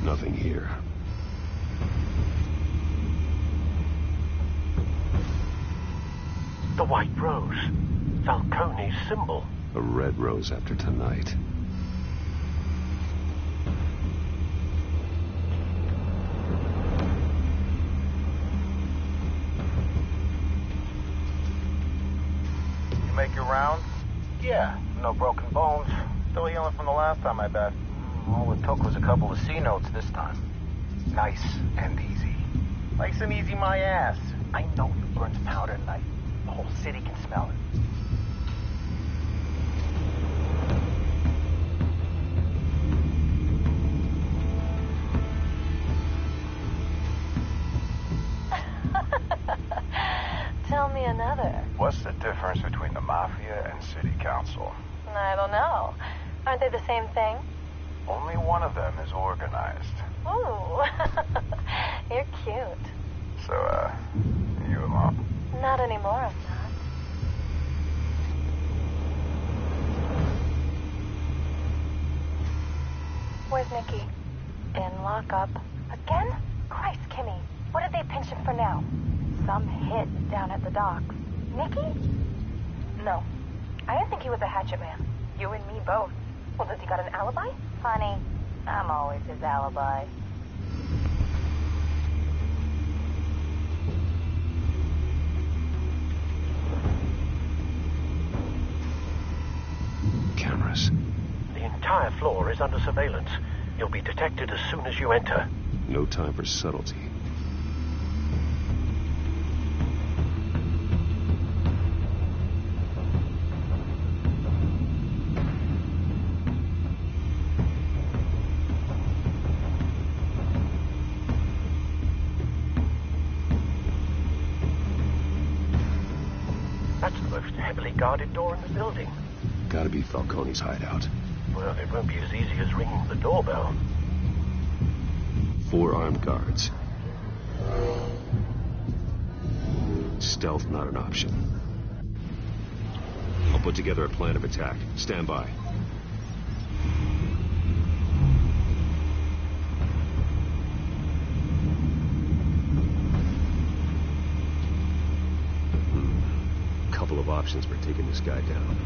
Nothing here. The white rose. Falcone's symbol. A red rose after tonight. You make your rounds? Yeah, no broken bones. Still healing from the last time, I bet. All it took was a couple of C notes this time. Nice and easy. Nice and easy my ass. I know he burns powder at night. The whole city can smell it. Tell me another. What's the difference between the Mafia and City Council? I don't know. Aren't they the same thing? Only one of them is organized. Ooh. You're cute. So, you a mom? Not anymore, I'm not. Where's Nikki? In lockup. Again? Christ, Kimmy. What did they pinch him for now? Some hit down at the docks. Nikki? No. I didn't think he was a hatchet man. You and me both. Well, does he got an alibi? Honey, I'm always his alibi. Cameras. The entire floor is under surveillance. You'll be detected as soon as you enter. No time for subtlety. That's the most heavily guarded door in the building. Gotta be Falcone's hideout. Well, it won't be as easy as ringing the doorbell. 4 armed guards. Stealth not an option. I'll put together a plan of attack. Stand by. Couple of options for taking this guy down.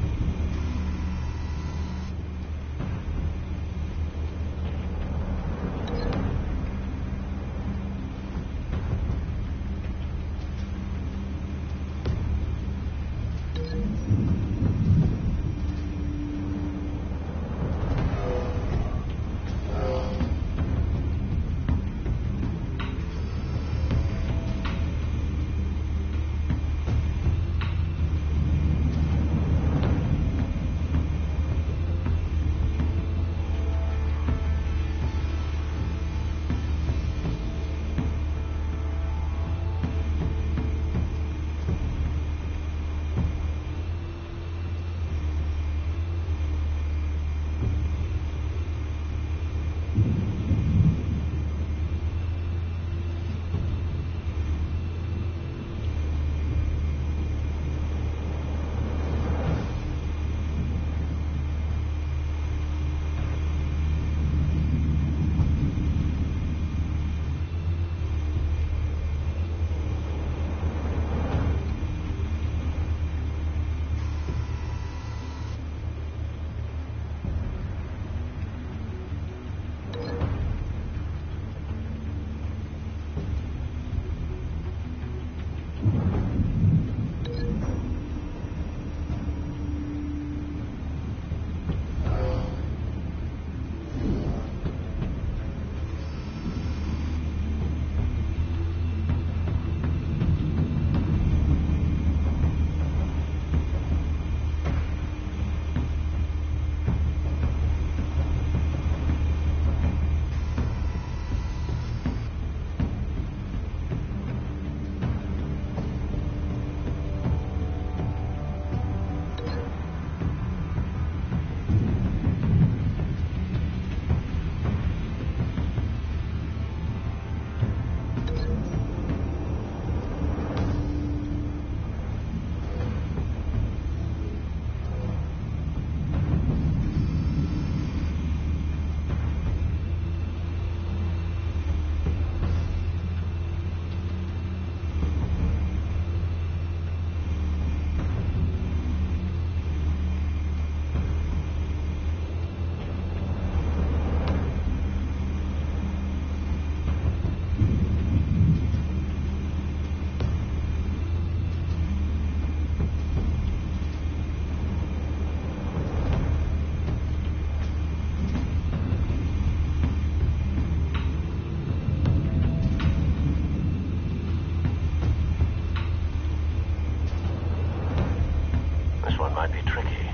might be tricky.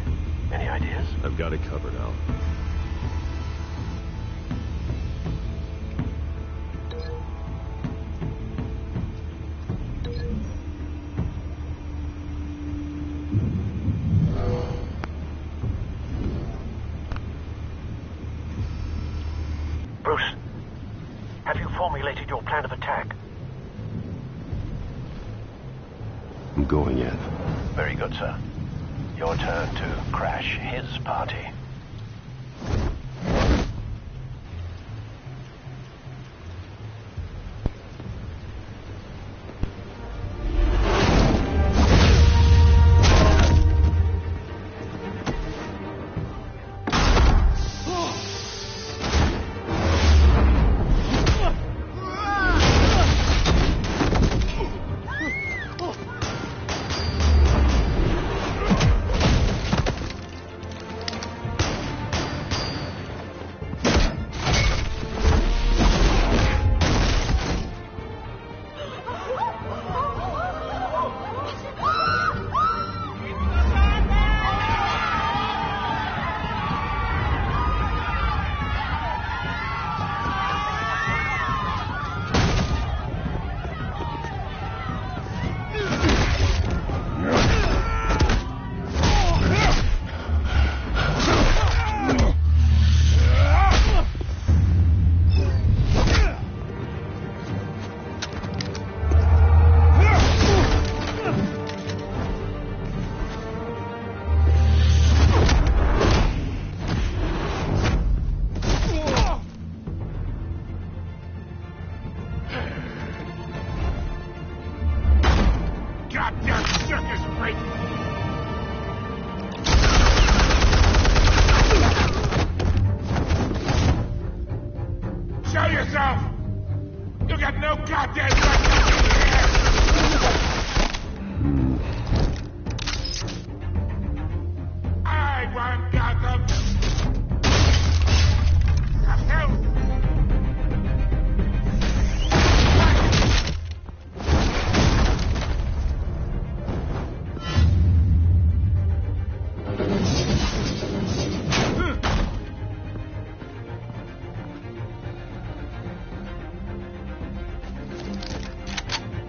Any ideas? I've got it covered, Al. Bruce, have you formulated your plan of attack? I'm going in. Very good, sir. Your turn to crash his party.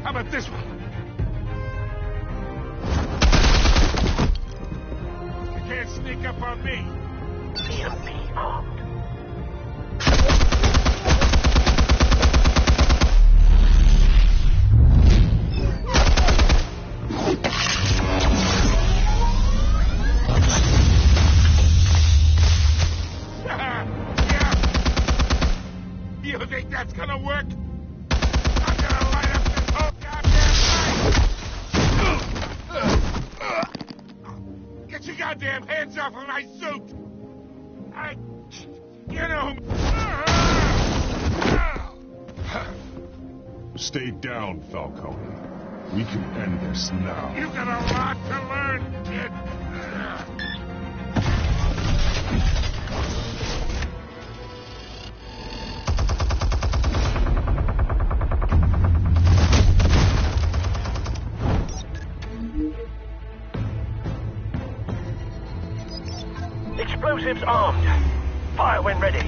How about this one? You can't sneak up on me. EMP armed. You think that's gonna work? I'm gonna light up this whole goddamn place! Get your goddamn hands off of my suit! You know... Stay down, Falcone. We can end this now. You got a lot to learn, kid. Explosives armed. Fire when ready.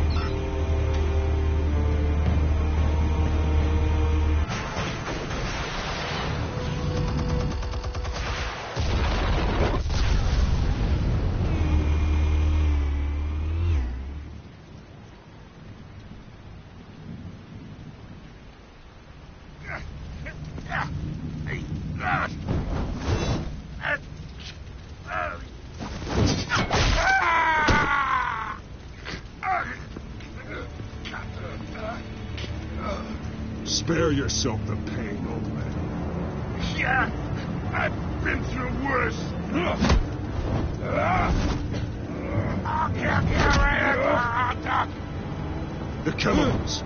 Spare yourself the pain, old man. Yeah, I've been through worse. I'll kill you right at the hot dog. The chemicals.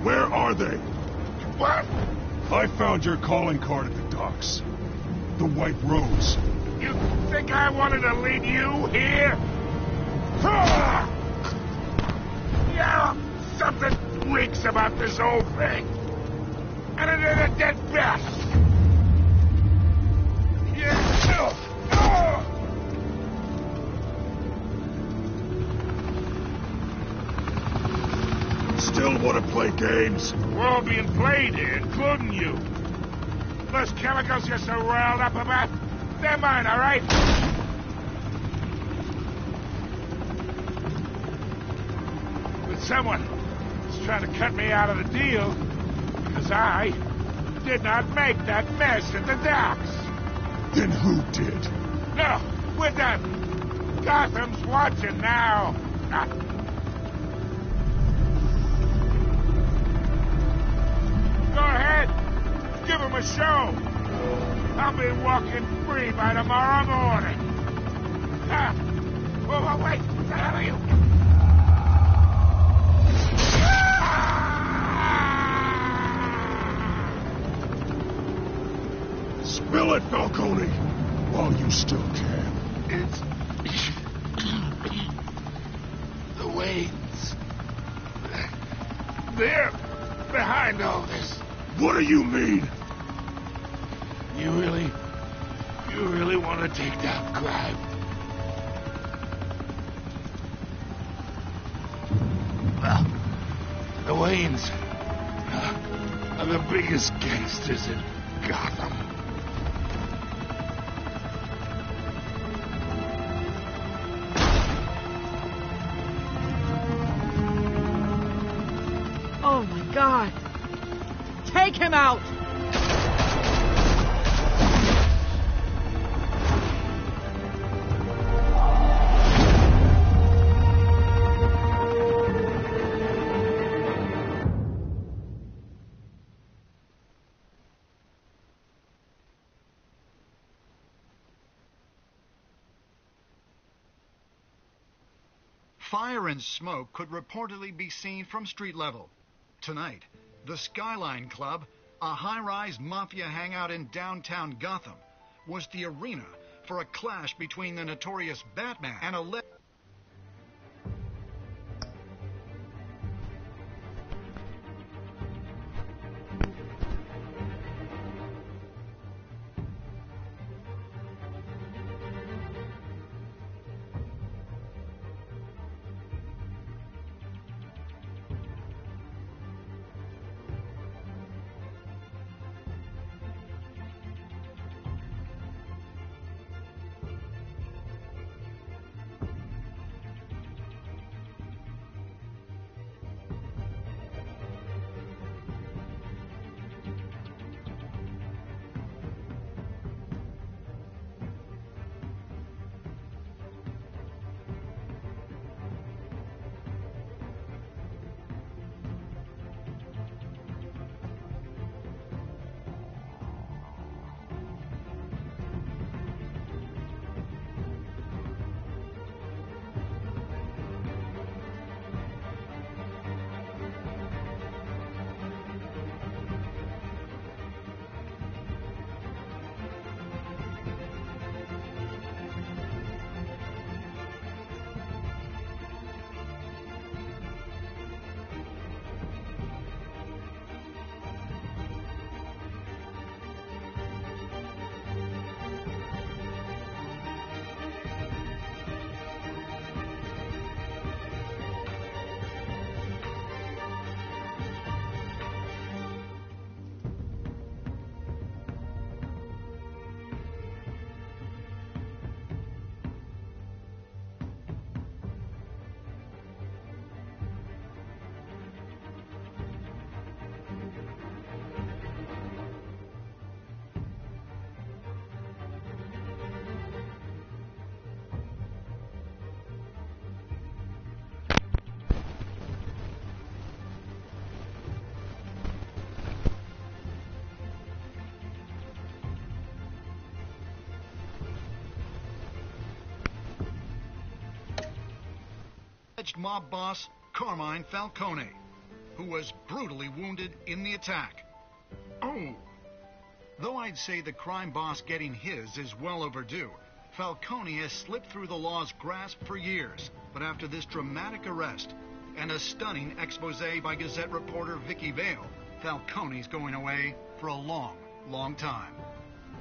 Where are they? What? I found your calling card at the docks. The White Rose. You think I wanted to leave you here? Yeah, something reeks about this whole thing. And it is a dead bat. Yeah. want to play games? We're all being played here, including you. Those chemicals you're so riled up about, they're mine, all right? But someone is trying to cut me out of the deal because I did not make that mess at the docks. Then who did? No, we're done. Gotham's watching now. Go ahead. Give him a show. I'll be walking free by tomorrow morning. Oh, wait. What the hell are you? Spill it, Falcone, while you still can. It's the Waynes. They're behind all this. What do you mean? You really want to take down crime? Well, the Waynes are the biggest gangsters in Gotham. Oh my God! Take him out! Fire and smoke could reportedly be seen from street level. Tonight, the Skyline Club, a high-rise mafia hangout in downtown Gotham, was the arena for a clash between the notorious Batman and a alleged mob boss Carmine Falcone, who was brutally wounded in the attack. Oh! Though I'd say the crime boss getting his is well overdue, Falcone has slipped through the law's grasp for years. But after this dramatic arrest and a stunning expose by Gazette reporter Vicky Vale, Falcone's going away for a long, long time.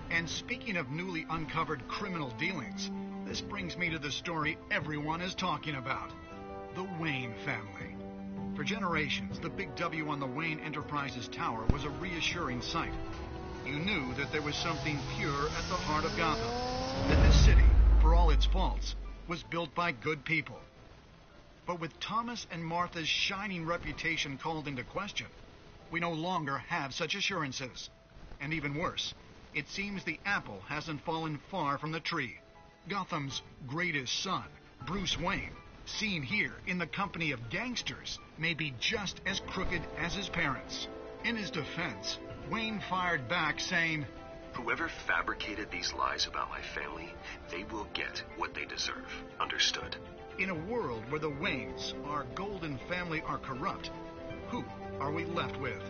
And speaking of newly uncovered criminal dealings, this brings me to the story everyone is talking about. The Wayne family. For generations, the big W on the Wayne Enterprises tower was a reassuring sight. You knew that there was something pure at the heart of Gotham, that this city, for all its faults, was built by good people. But with Thomas and Martha's shining reputation called into question, we no longer have such assurances. And even worse, it seems the apple hasn't fallen far from the tree. Gotham's greatest son, Bruce Wayne, seen here in the company of gangsters, may be just as crooked as his parents. In his defense, Wayne fired back saying, "Whoever fabricated these lies about my family, they will get what they deserve. Understood?" In a world where the Waynes, our golden family, are corrupt, who are we left with?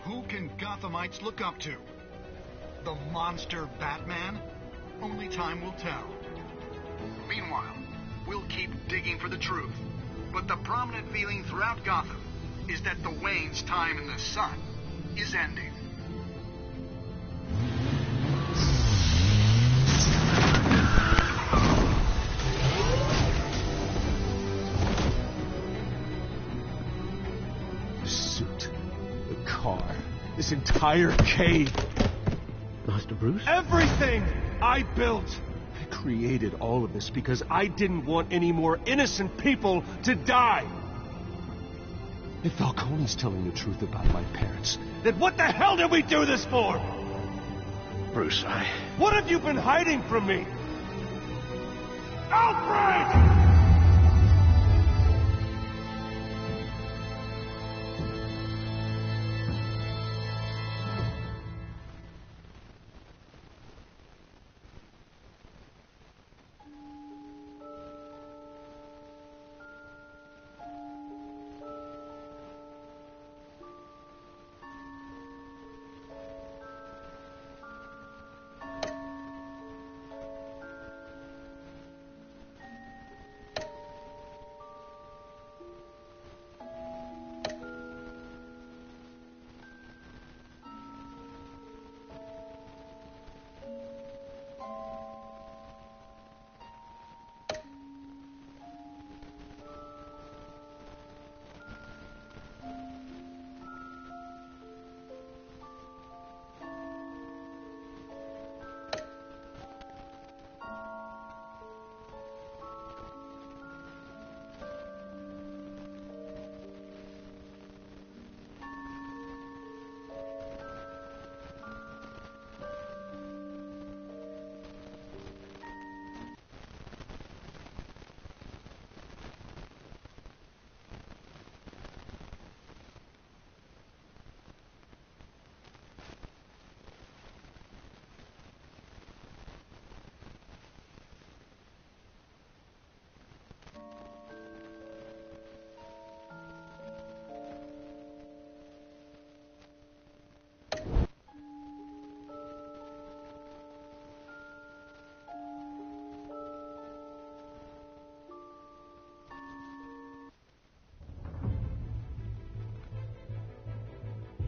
Who can Gothamites look up to? The monster Batman? Only time will tell. Meanwhile, we'll keep digging for the truth. But the prominent feeling throughout Gotham is that the Waynes' time in the sun is ending. The suit, the car, this entire cave. Master Bruce? Everything I built! I created all of this because I didn't want any more innocent people to die! If Falcone's telling the truth about my parents, then what the hell did we do this for? Bruce, What have you been hiding from me? Alfred!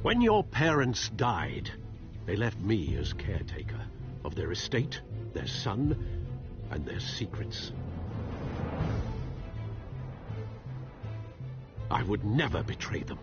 When your parents died, they left me as caretaker of their estate, their son, and their secrets. I would never betray them.